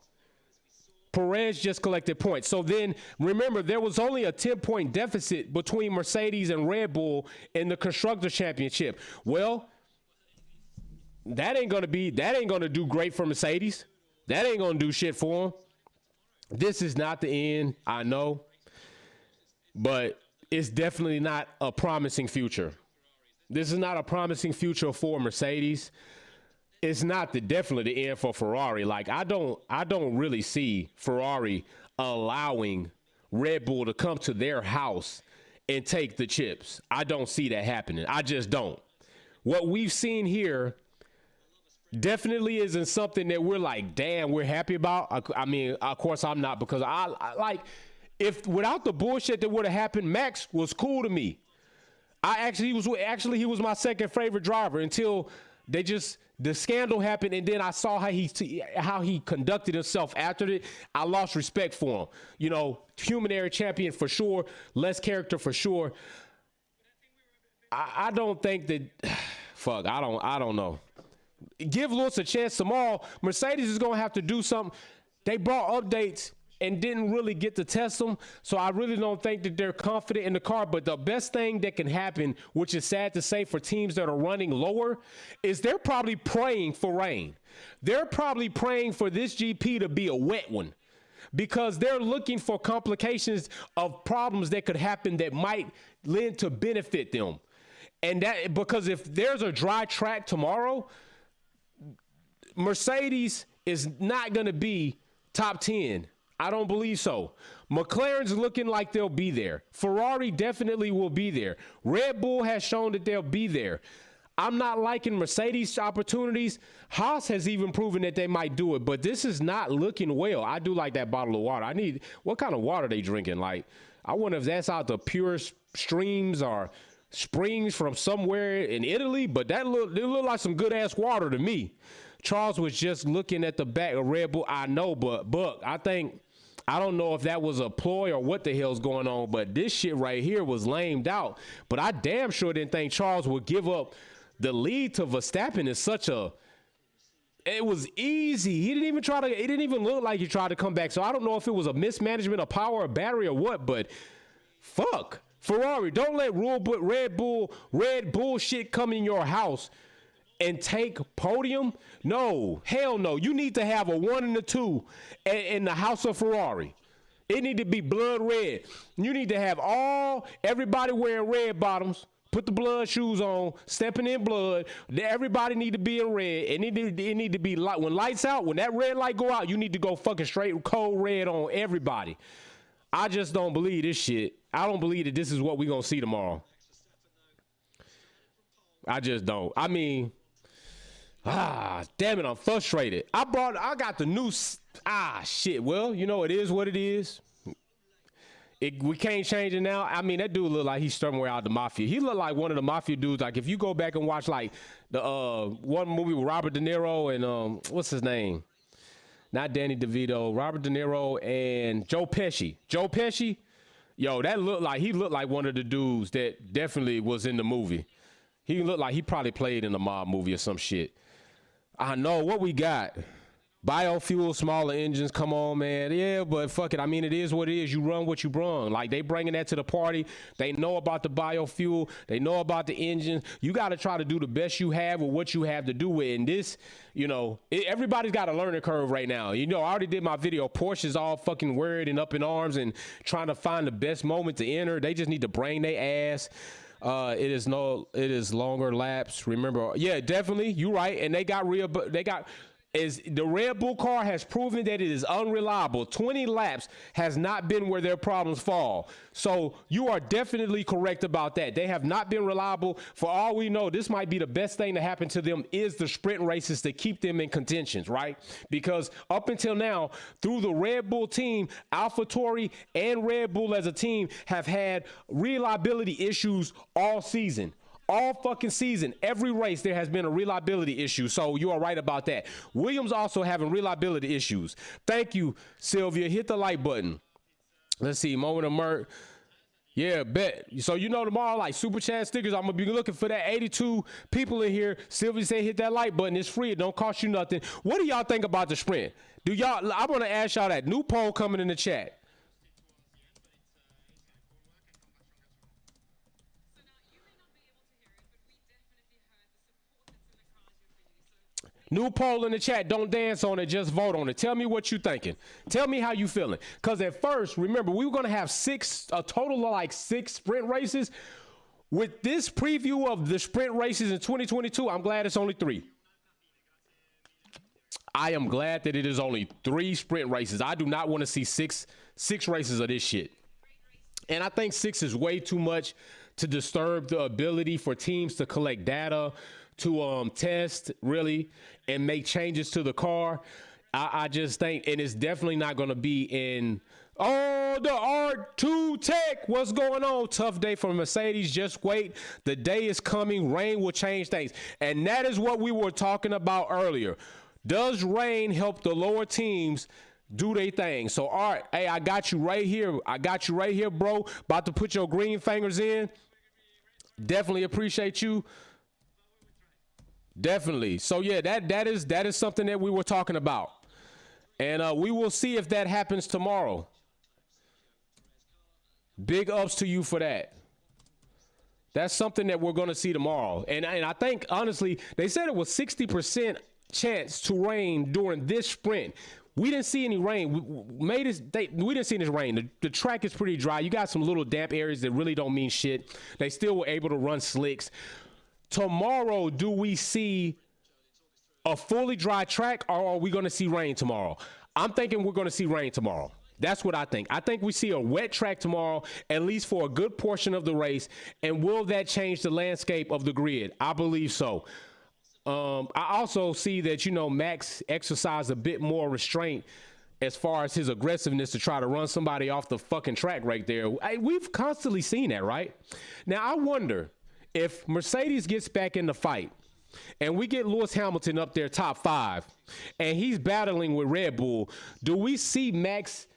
Perez just collected points. So then, remember, there was only a 10-point deficit between Mercedes and Red Bull in the Constructors' Championship. Well, that ain't going to do great for Mercedes. That ain't going to do shit for them. This is not the end, I know. But it's definitely not a promising future. This is not a promising future for Mercedes. It's not definitely the end for Ferrari. Like, I don't really see Ferrari allowing Red Bull to come to their house and take the chips. I don't see that happening. I just don't. What we've seen here definitely isn't something that we're like, damn, we're happy about. I mean, of course I'm not, because I like, if without the bullshit that would have happened, Max was cool to me. He was my second favorite driver until the scandal happened, and then I saw how he conducted himself after it. I lost respect for him. You know, human error champion for sure, less character for sure. I don't think that. Fuck, I don't know. Give Lewis a chance tomorrow. Mercedes is gonna have to do something. They brought updates and didn't really get to test them. So I really don't think that they're confident in the car. But the best thing that can happen, which is sad to say for teams that are running lower, is they're probably praying for rain. They're probably praying for this GP to be a wet one, because they're looking for complications of problems that could happen that might lend to benefit them. And that, because if there's a dry track tomorrow, Mercedes is not going to be top 10. I don't believe so. McLaren's looking like they'll be there. Ferrari definitely will be there. Red Bull has shown that they'll be there. I'm not liking Mercedes' opportunities. Haas has even proven that they might do it, but this is not looking well. I do like that bottle of water. What kind of water they drinking? Like, I wonder if that's out the purest streams or springs from somewhere in Italy, but it looked like some good ass water to me. Charles was just looking at the back of Red Bull. I know, but Buck, I don't know if that was a ploy or what the hell's going on, but this shit right here was lamed out. But I damn sure didn't think Charles would give up the lead to Verstappen in such a. It was easy. He didn't even try to. It didn't even look like he tried to come back. So I don't know if it was a mismanagement of power or battery or what. But fuck Ferrari, don't let Red Bull shit come in your house and take podium. No, hell no. You need to have a 1 and a 2 in the house of Ferrari. It need to be blood red. You need to have everybody wearing red bottoms. Put the blood shoes on, stepping in blood. Everybody need to be in red. It need to be light. When lights out, when that red light go out, you need to go fucking straight cold red on everybody. I just don't believe this shit. I don't believe that this is what we're going to see tomorrow. I just don't. I mean, damn it, I'm frustrated. I got the new, shit. Well, you know, it is what it is. We can't change it now. I mean, that dude look like he's somewhere out of the mafia. He looked like one of the mafia dudes. Like, if you go back and watch, like, the one movie with Robert De Niro and, what's his name? Not Danny DeVito. Robert De Niro and Joe Pesci. Joe Pesci? Yo, he looked like one of the dudes that definitely was in the movie. He looked like he probably played in a mob movie or some shit. I know what we got. Biofuel, smaller engines, come on, man. Yeah, but fuck it. I mean, it is what it is. You run what you brung. Like, they bringing that to the party. They know about the biofuel. They know about the engines. You got to try to do the best you have with what you have to do with. And this, you know, everybody's got a learning curve right now. You know, I already did my video. Porsche's all fucking worried and up in arms and trying to find the best moment to enter. They just need to bring their ass. It is longer laps. Remember, yeah, definitely. You're right. And they got the Red Bull car has proven that it is unreliable. 20 laps has not been where their problems fall. So you are definitely correct about that. They have not been reliable. For all we know, this might be the best thing to happen to them is the sprint races to keep them in contentions, right? Because up until now, through the Red Bull team, AlphaTauri and Red Bull as a team have had reliability issues all season. All fucking season, every race, there has been a reliability issue. So you are right about that. Williams also having reliability issues. Thank you, Sylvia. Hit the like button. Let's see. Moment of Mert. Yeah, bet. So, you know, tomorrow, like Super Chat stickers, I'm going to be looking for that 82 people in here. Sylvia said hit that like button. It's free. It don't cost you nothing. What do y'all think about the sprint? I want to ask y'all that. New poll coming in the chat. New poll in the chat. Don't dance on it. Just vote on it. Tell me what you thinking. Tell me how you feeling. Because at first, remember, we were going to have a total of like 6 sprint races. With this preview of the sprint races in 2022, I'm glad it's only 3. I am glad that it is only 3 sprint races. I do not want to see six races of this shit. And I think 6 is way too much to disturb the ability for teams to collect data, to test really and make changes to the car. I just think, and it's definitely not going to be in the R2 Tech. What's going on? Tough day for Mercedes. Just wait. The day is coming. Rain will change things. And that is what we were talking about earlier. Does rain help the lower teams do their thing? So, all right, hey, I got you right here. Bro. About to put your green fingers in. Definitely appreciate you. Definitely. So yeah, that is something that we were talking about, and we will see if that happens tomorrow. Big ups to you for that. That's something that we're going to see tomorrow, and I think honestly, they said it was 60% chance to rain during this sprint. We didn't see any rain. We didn't see any rain. The track is pretty dry. You got some little damp areas that really don't mean shit. They still were able to run slicks. Tomorrow, do we see a fully dry track, or are we going to see rain tomorrow? I'm thinking we're going to see rain tomorrow. That's what I think. I think we see a wet track tomorrow, at least for a good portion of the race. And will that change the landscape of the grid? I believe so. I also see that, Max exercised a bit more restraint as far as his aggressiveness to try to run somebody off the fucking track right there. We've constantly seen that, right? Now, I wonder if Mercedes gets back in the fight and we get Lewis Hamilton up there top 5 and he's battling with Red Bull, do we see Max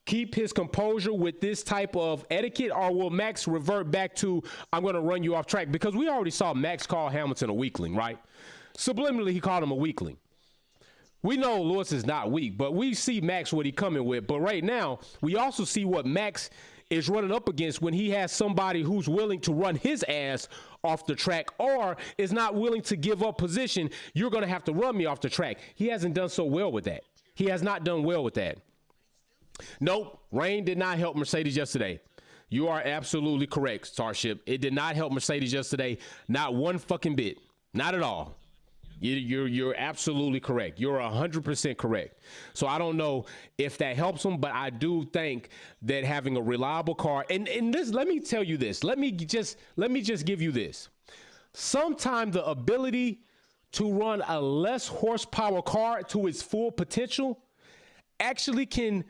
keep his composure with this type of etiquette, or will Max revert back to, I'm going to run you off track? Because we already saw Max call Hamilton a weakling, right? Subliminally, he called him a weakling. We know Lewis is not weak, but we see Max what he coming with. But right now, we also see what Max is running up against when he has somebody who's willing to run his ass off the track or is not willing to give up position. You're going to have to run me off the track. He hasn't done so well with that. He has not done well with that. Nope, rain did not help Mercedes yesterday. You are absolutely correct, Starship. It did not help Mercedes yesterday. Not one fucking bit. Not at all. You're absolutely correct. You're 100% correct. So I don't know if that helps them, but I do think that having a reliable car, and this, let me tell you this. Let me just give you this. Sometimes the ability to run a less horsepower car to its full potential actually can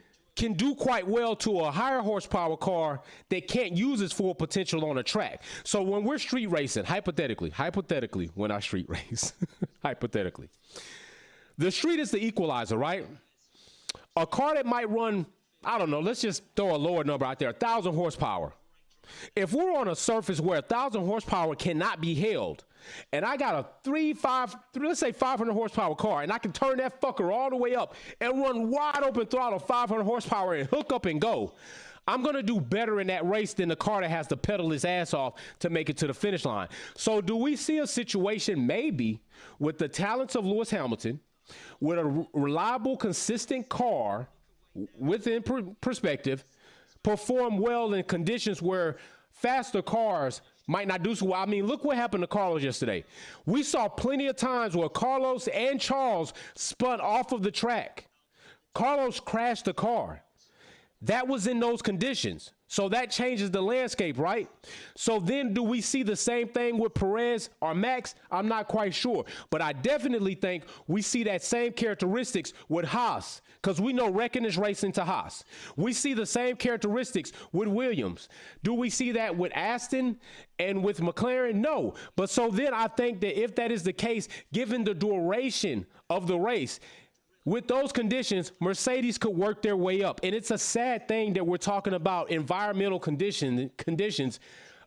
do quite well to a higher horsepower car that can't use its full potential on a track. So when we're street racing, hypothetically, when I street race, hypothetically, the street is the equalizer, right? A car that might run, I don't know, let's just throw a lower number out there, 1,000 horsepower. If we're on a surface where 1,000 horsepower cannot be held, and I got a let's say 500 horsepower car, and I can turn that fucker all the way up and run wide open throttle 500 horsepower and hook up and go, I'm going to do better in that race than the car that has to pedal its ass off to make it to the finish line. So do we see a situation maybe with the talents of Lewis Hamilton, with a reliable, consistent car within perspective, perform well in conditions where faster cars might not do so well? I mean, look what happened to Carlos yesterday. We saw plenty of times where Carlos and Charles spun off of the track. Carlos crashed the car. That was in those conditions. So that changes the landscape, right? So then do we see the same thing with Perez or Max? I'm not quite sure. But I definitely think we see that same characteristics with Haas, because we know Reckon is racing to Haas. We see the same characteristics with Williams. Do we see that with Aston and with McLaren? No. But so then I think that if that is the case, given the duration of the race, with those conditions, Mercedes could work their way up. And it's a sad thing that we're talking about environmental conditions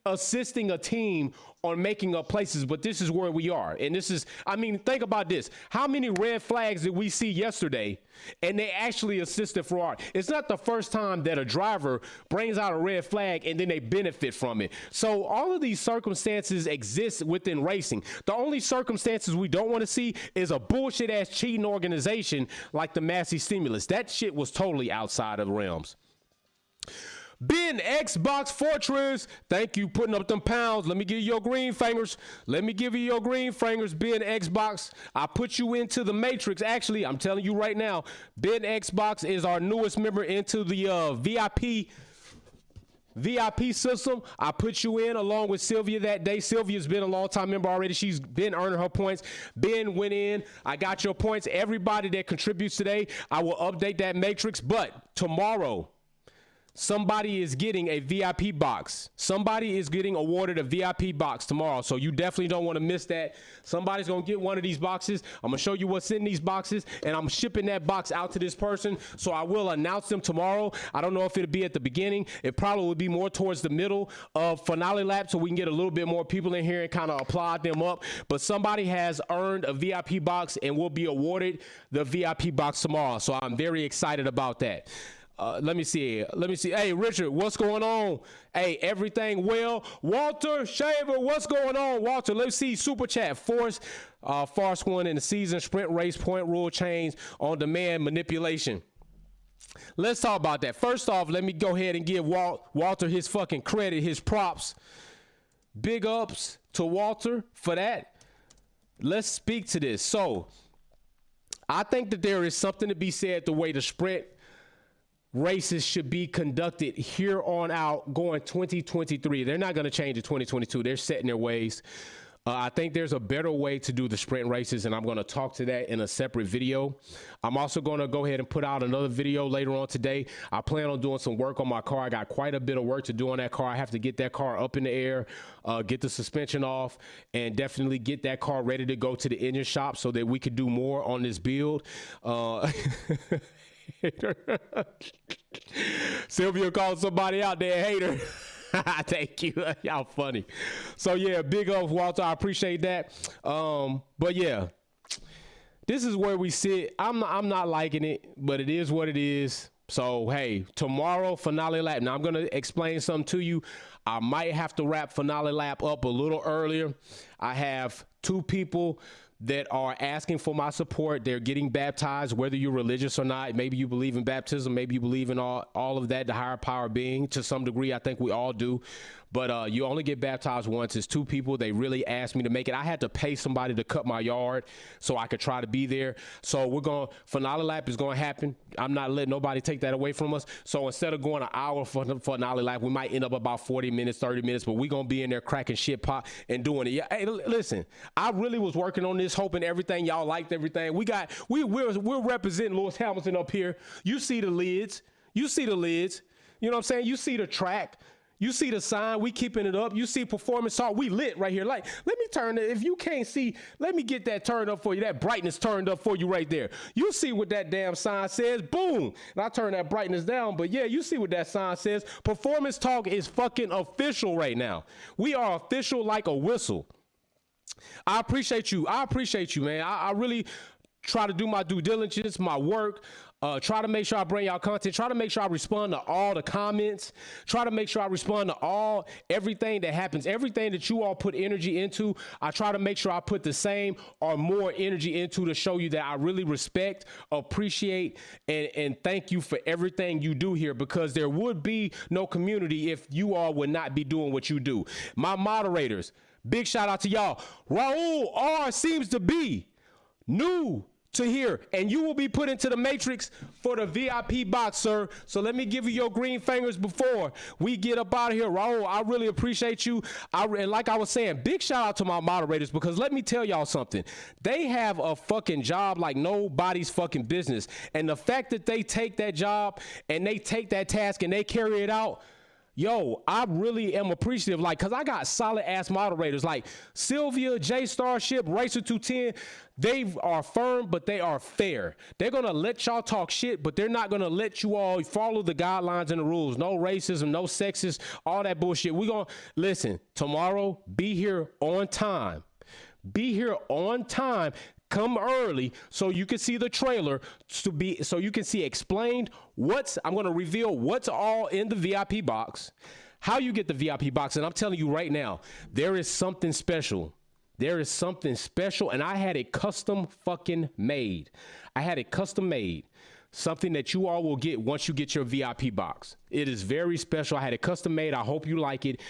assisting a team on making up places, but this is where we are. And this is, I mean, think about this. How many red flags did we see yesterday and they actually assisted Ferrari? It's not the first time that a driver brings out a red flag and then they benefit from it. So all of these circumstances exist within racing. The only circumstances we don't want to see is a bullshit ass cheating organization like the Massey stimulus. That shit was totally outside of the realms. Ben Xbox Fortress, thank you putting up them pounds. Let me give you your green fingers. Ben Xbox. I put you into the matrix. Actually, I'm telling you right now, Ben Xbox is our newest member into the VIP system. I put you in along with Sylvia that day. Sylvia's been a long time member already. She's been earning her points. Ben went in. I got your points. Everybody that contributes today, I will update that matrix. But tomorrow, somebody is getting a VIP box. Somebody is getting awarded a VIP box tomorrow. So you definitely don't want to miss that. Somebody's going to get one of these boxes. I'm going to show you what's in these boxes, and I'm shipping that box out to this person. So I will announce them tomorrow. I don't know if it'll be at the beginning. It probably will be more towards the middle of finale lap so we can get a little bit more people in here and kind of applaud them up. But somebody has earned a VIP box and will be awarded the VIP box tomorrow. So I'm very excited about that. Let me see. Hey, Richard, what's going on? Hey, everything well? Walter Shaver, what's going on? Walter, let's see. Super chat. Farce one in the season. Sprint race point rule change on demand manipulation. Let's talk about that. First off, let me go ahead and give Walter his fucking credit, his props. Big ups to Walter for that. Let's speak to this. So, I think that there is something to be said the way the sprint races should be conducted here on out going 2023. They're not going to change in 2022. They're set in their ways. I think there's a better way to do the sprint races, and I'm going to talk to that in a separate video. I'm also going to go ahead and put out another video later on today. I plan on doing some work on my car. I got quite a bit of work to do on that car. I have to get that car up in the air, get the suspension off, and definitely get that car ready to go to the engine shop so that we could do more on this build. Sylvia called somebody out there a hater. Thank you. Y'all funny. So yeah, big up, Walter. I appreciate that. But yeah, this is where we sit. I'm not liking it, but it is what it is. So hey, tomorrow finale lap. Now I'm gonna explain something to you. I might have to wrap finale lap up a little earlier. I have 2 people that are asking for my support. They're getting baptized, whether you're religious or not. Maybe you believe in baptism, maybe you believe in all of that, the higher power being. To some degree, I think we all do. But you only get baptized once. It's 2 people. They really asked me to make it. I had to pay somebody to cut my yard so I could try to be there. So we're going, finale lap is going to happen. I'm not letting nobody take that away from us. So instead of going an hour for the finale lap, we might end up about 40 minutes, 30 minutes, but we're going to be in there cracking shit pot and doing it. Yeah, hey, listen, I really was working on this, hoping everything, y'all liked everything. We're representing Lewis Hamilton up here. You see the lids. You see the lids. You know what I'm saying? You see the track. You see the sign, we keeping it up. You see performance art, we lit right here. Like, let me turn it. If you can't see, let me get that turned up for you. That brightness turned up for you right there. You see what that damn sign says. Boom. And I turn that brightness down. But yeah, you see what that sign says. Performance Talk is fucking official right now. We are official like a whistle. I appreciate you. I appreciate you, man. I really try to do my due diligence, my work. Try to make sure I bring y'all content. Try to make sure I respond to all the comments. Try to make sure I respond to everything that happens. Everything that you all put energy into, I try to make sure I put the same or more energy into to show you that I really respect, appreciate, and thank you for everything you do here, because there would be no community if you all would not be doing what you do. My moderators, big shout out to y'all. Raul R seems to be new to here, and you will be put into the matrix for the VIP box, sir. So let me give you your green fingers before we get up out of here. Raul, I really appreciate you. And like I was saying, big shout out to my moderators, because let me tell y'all something. They have a fucking job like nobody's fucking business. And the fact that they take that job and they take that task and they carry it out, yo, I really am appreciative, like, because I got solid ass moderators like Sylvia, J Starship, Racer 210. They are firm, but they are fair. They're going to let y'all talk shit, but they're not going to let you all follow the guidelines and the rules. No racism, no sexist, all that bullshit. We're going to listen tomorrow. Be here on time. Be here on time. Come early so you can see the trailer, so you can see explained I'm going to reveal what's all in the VIP box, how you get the VIP box. And I'm telling you right now, there is something special. There is something special, and I had it custom fucking made. I had it custom made. Something that you all will get once you get your VIP box. It is very special. I had it custom made. I hope you like it.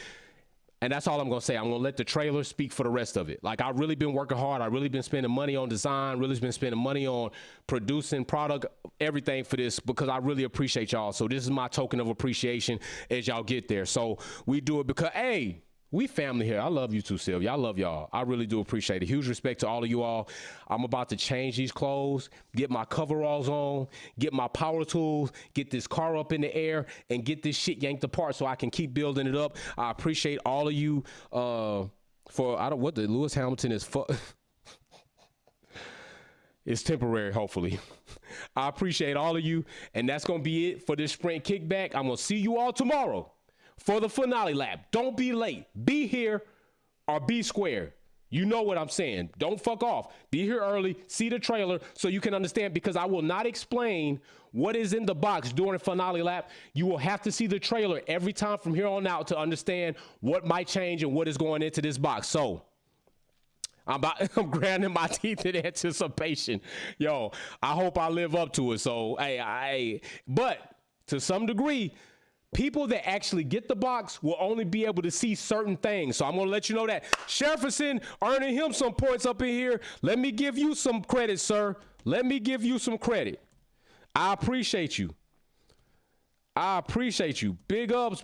And that's all I'm going to say. I'm going to let the trailer speak for the rest of it. Like, I've really been working hard. I've really been spending money on design, really been spending money on producing product, everything for this, because I really appreciate y'all. So this is my token of appreciation as y'all get there. So we do it because, hey, we family here. I love you too, Sylvia. I love y'all. I really do appreciate it. Huge respect to all of you all. I'm about to change these clothes, get my coveralls on, get my power tools, get this car up in the air, and get this shit yanked apart so I can keep building it up. I appreciate all of you what the Lewis Hamilton is for. It's temporary, hopefully. I appreciate all of you, and that's going to be it for this sprint kickback. I'm going to see you all tomorrow for the finale lap. Don't be late. Be here or be square. You know what I'm saying. Don't fuck off. Be here early. See the trailer so you can understand, because I will not explain what is in the box during finale lap. You will have to see the trailer every time from here on out to understand what might change and what is going into this box. So I'm grinding my teeth in anticipation. Yo, I hope I live up to it. So, but to some degree, people that actually get the box will only be able to see certain things. So I'm going to let you know that. Sheriffson earning him some points up in here. Let me give you some credit, sir. Let me give you some credit. I appreciate you. I appreciate you. Big ups,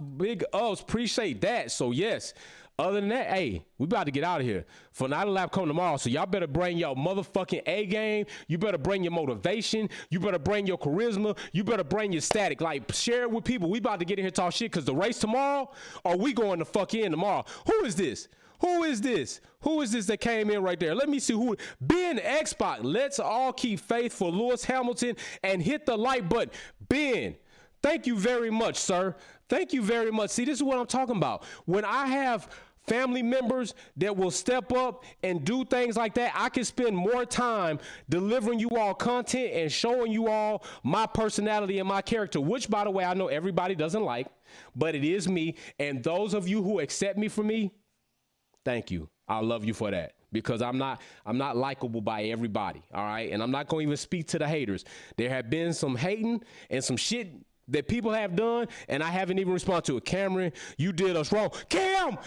appreciate that. So yes, Other than that, hey, we about to get out of here. Finale lap come tomorrow, so y'all better bring your motherfucking A game. You better bring your motivation. You better bring your charisma. You better bring your static. Like, share it with people. We about to get in here talk shit because the race tomorrow, or we going to fuck in tomorrow. Who is this? Who is this? Who is this that came in right there? Let me see who. Ben Xbox. Let's all keep faith for Lewis Hamilton and hit the like button. Ben, thank you very much, sir. Thank you very much. See, this is what I'm talking about. When I have family members that will step up and do things like that, I can spend more time delivering you all content and showing you all my personality and my character, which, by the way, I know everybody doesn't like, but it is me. And those of you who accept me for me, thank you. I love you for that, because I'm not likable by everybody. All right. And I'm not going to even speak to the haters. There have been some hating and some shit that people have done, and I haven't even responded to it. Cameron, you did us wrong. Cam,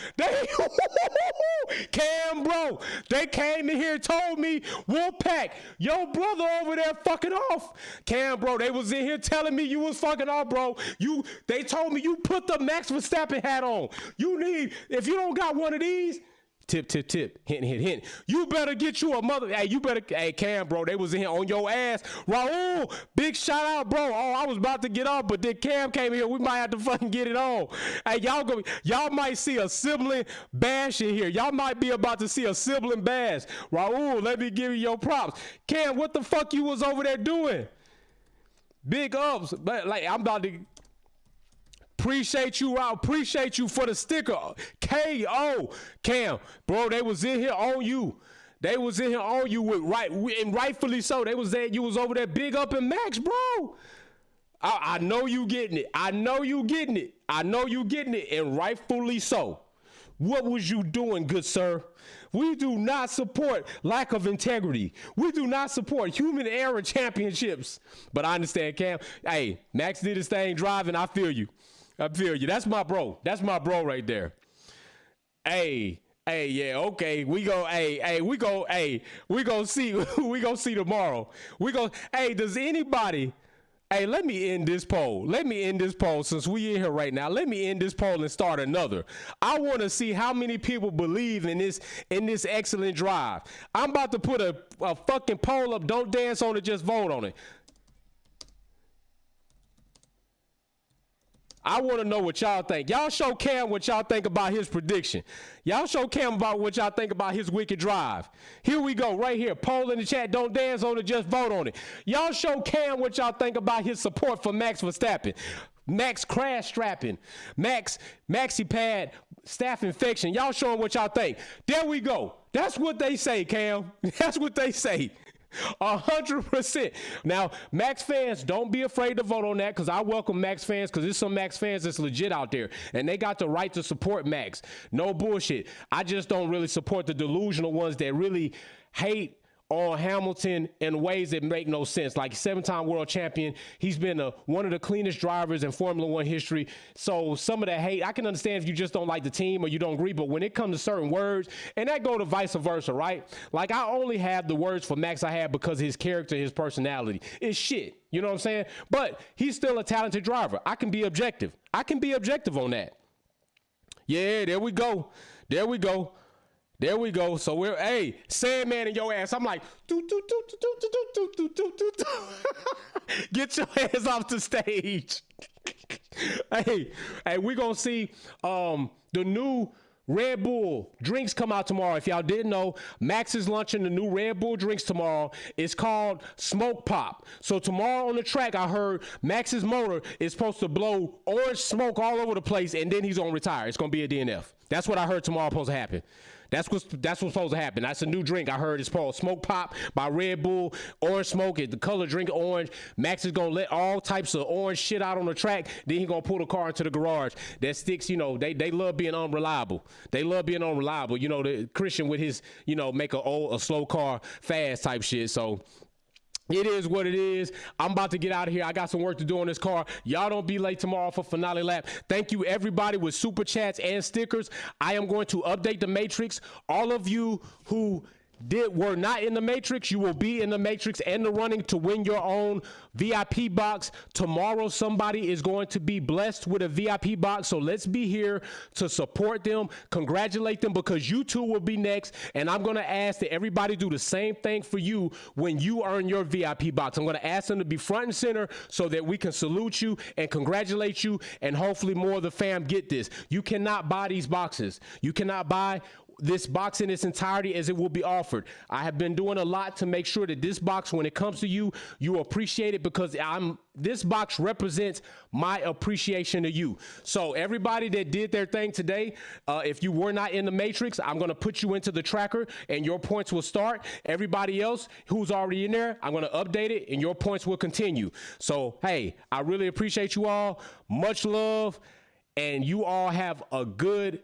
Cam, bro, they came in here and told me, Wolfpack, your brother over there fucking off. Cam, bro, they was in here telling me you was fucking off, bro. They told me you put the Max Verstappen hat on. If you don't got one of these, tip, tip, tip, hint, hint, hint. You better get you a mother. Hey, Cam, bro, they was in here on your ass. Raul, big shout out, bro. Oh, I was about to get off, but then Cam came here. We might have to fucking get it on. Hey, y'all might see a sibling bash in here. Y'all might be about to see a sibling bash. Raul, let me give you your props. Cam, what the fuck you was over there doing? Big ups. But like, I'm about to. Appreciate you, I appreciate you for the sticker. KO, Cam, bro, they was in here on you. They was in here on you and rightfully so. They was there, you was over there big up in Max, bro. I know you getting it. I know you getting it. I know you getting it, and rightfully so. What was you doing, good sir? We do not support lack of integrity. We do not support human error championships. But I understand, Cam. Hey, Max did his thing driving. I feel you. I feel you. That's my bro. That's my bro right there. Hey, yeah, okay. We go see. We go see tomorrow. Does anybody? Hey, let me end this poll. Since we in here right now. Let me end this poll and start another. I want to see how many people believe in this excellent drive. I'm about to put a fucking poll up. Don't dance on it. Just vote on it. I want to know what y'all think. Y'all show Cam what y'all think about his prediction. Y'all show Cam about what y'all think about his wicked drive. Here we go, right here. Poll in the chat. Don't dance on it, just vote on it. Y'all show Cam what y'all think about his support for Max Verstappen. Max crash strapping. Maxi pad staph infection. Y'all show him what y'all think. There we go. That's what they say, Cam. That's what they say. 100%. Now, Max fans, don't be afraid to vote on that, because I welcome Max fans, because there's some Max fans that's legit out there, and they got the right to support Max. No bullshit. I just don't really support the delusional ones that really hate on Hamilton in ways that make no sense. Like, 7-time world champion, he's been one of the cleanest drivers in Formula One history. So some of that hate, I can understand if you just don't like the team or you don't agree, but when it comes to certain words, and that go to vice versa, right? Like, I only have the words for Max I have because his character, his personality is shit. You know what I'm saying? But he's still a talented driver. I can be objective. I can be objective on that. Yeah, there we go. There we go. There we go. So we're, hey, Sandman in your ass. I'm like, get your ass off the stage. hey, we're going to see the new Red Bull drinks come out tomorrow. If y'all didn't know, Max is launching the new Red Bull drinks tomorrow. It's called Smoke Pop. So tomorrow on the track, I heard Max's motor is supposed to blow orange smoke all over the place, and then he's going to retire. It's going to be a DNF. That's what I heard tomorrow supposed to happen. That's what's supposed to happen. That's a new drink I heard. It's called Smoke Pop by Red Bull. Orange smoke. The color drink orange. Max is going to let all types of orange shit out on the track. Then he's going to pull the car into the garage. That sticks, you know, they love being unreliable. They love being unreliable. You know, the Christian with his, you know, make a slow car fast type shit. So it is what it is. I'm about to get out of here. I got some work to do on this car. Y'all don't be late tomorrow for finale lap. Thank you, everybody with super chats and stickers. I am going to update the matrix. All of you who were not in the Matrix, you will be in the Matrix and the running to win your own VIP box. Tomorrow, somebody is going to be blessed with a VIP box. So let's be here to support them, congratulate them, because you too will be next. And I'm going to ask that everybody do the same thing for you when you earn your VIP box. I'm going to ask them to be front and center so that we can salute you and congratulate you. And hopefully more of the fam get this. You cannot buy these boxes. You cannot buy this box in its entirety as it will be offered. I have been doing a lot to make sure that this box, when it comes to you, you appreciate it, because this box represents my appreciation of you. So everybody that did their thing today, if you were not in the Matrix, I'm going to put you into the tracker and your points will start. Everybody else who's already in there, I'm going to update it and your points will continue. So, hey, I really appreciate you all. Much love. And you all have a good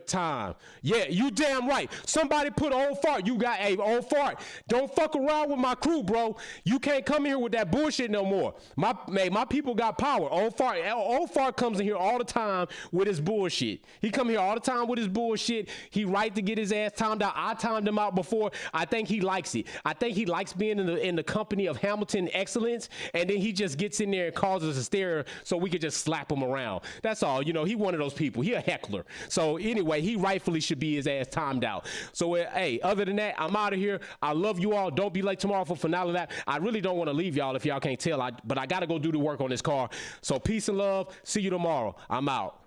time. Yeah, you damn right. Somebody put Old Fart. You got a Old Fart. Don't fuck around with my crew, bro. You can't come here with that bullshit no more. My people got power. Old Fart comes in here all the time with his bullshit. He come here all the time with his bullshit. He right to get his ass timed out. I timed him out before. I think he likes it. I think he likes being in the company of Hamilton excellence, and then he just gets in there and causes hysteria so we could just slap him around. That's all. You know, he one of those people. He a heckler. So anyway, he rightfully should be his ass timed out. So, hey, other than that, I'm out of here. I love you all. Don't be late tomorrow for finale lap. I really don't want to leave y'all if y'all can't tell, but I got to go do the work on this car. So peace and love. See you tomorrow. I'm out.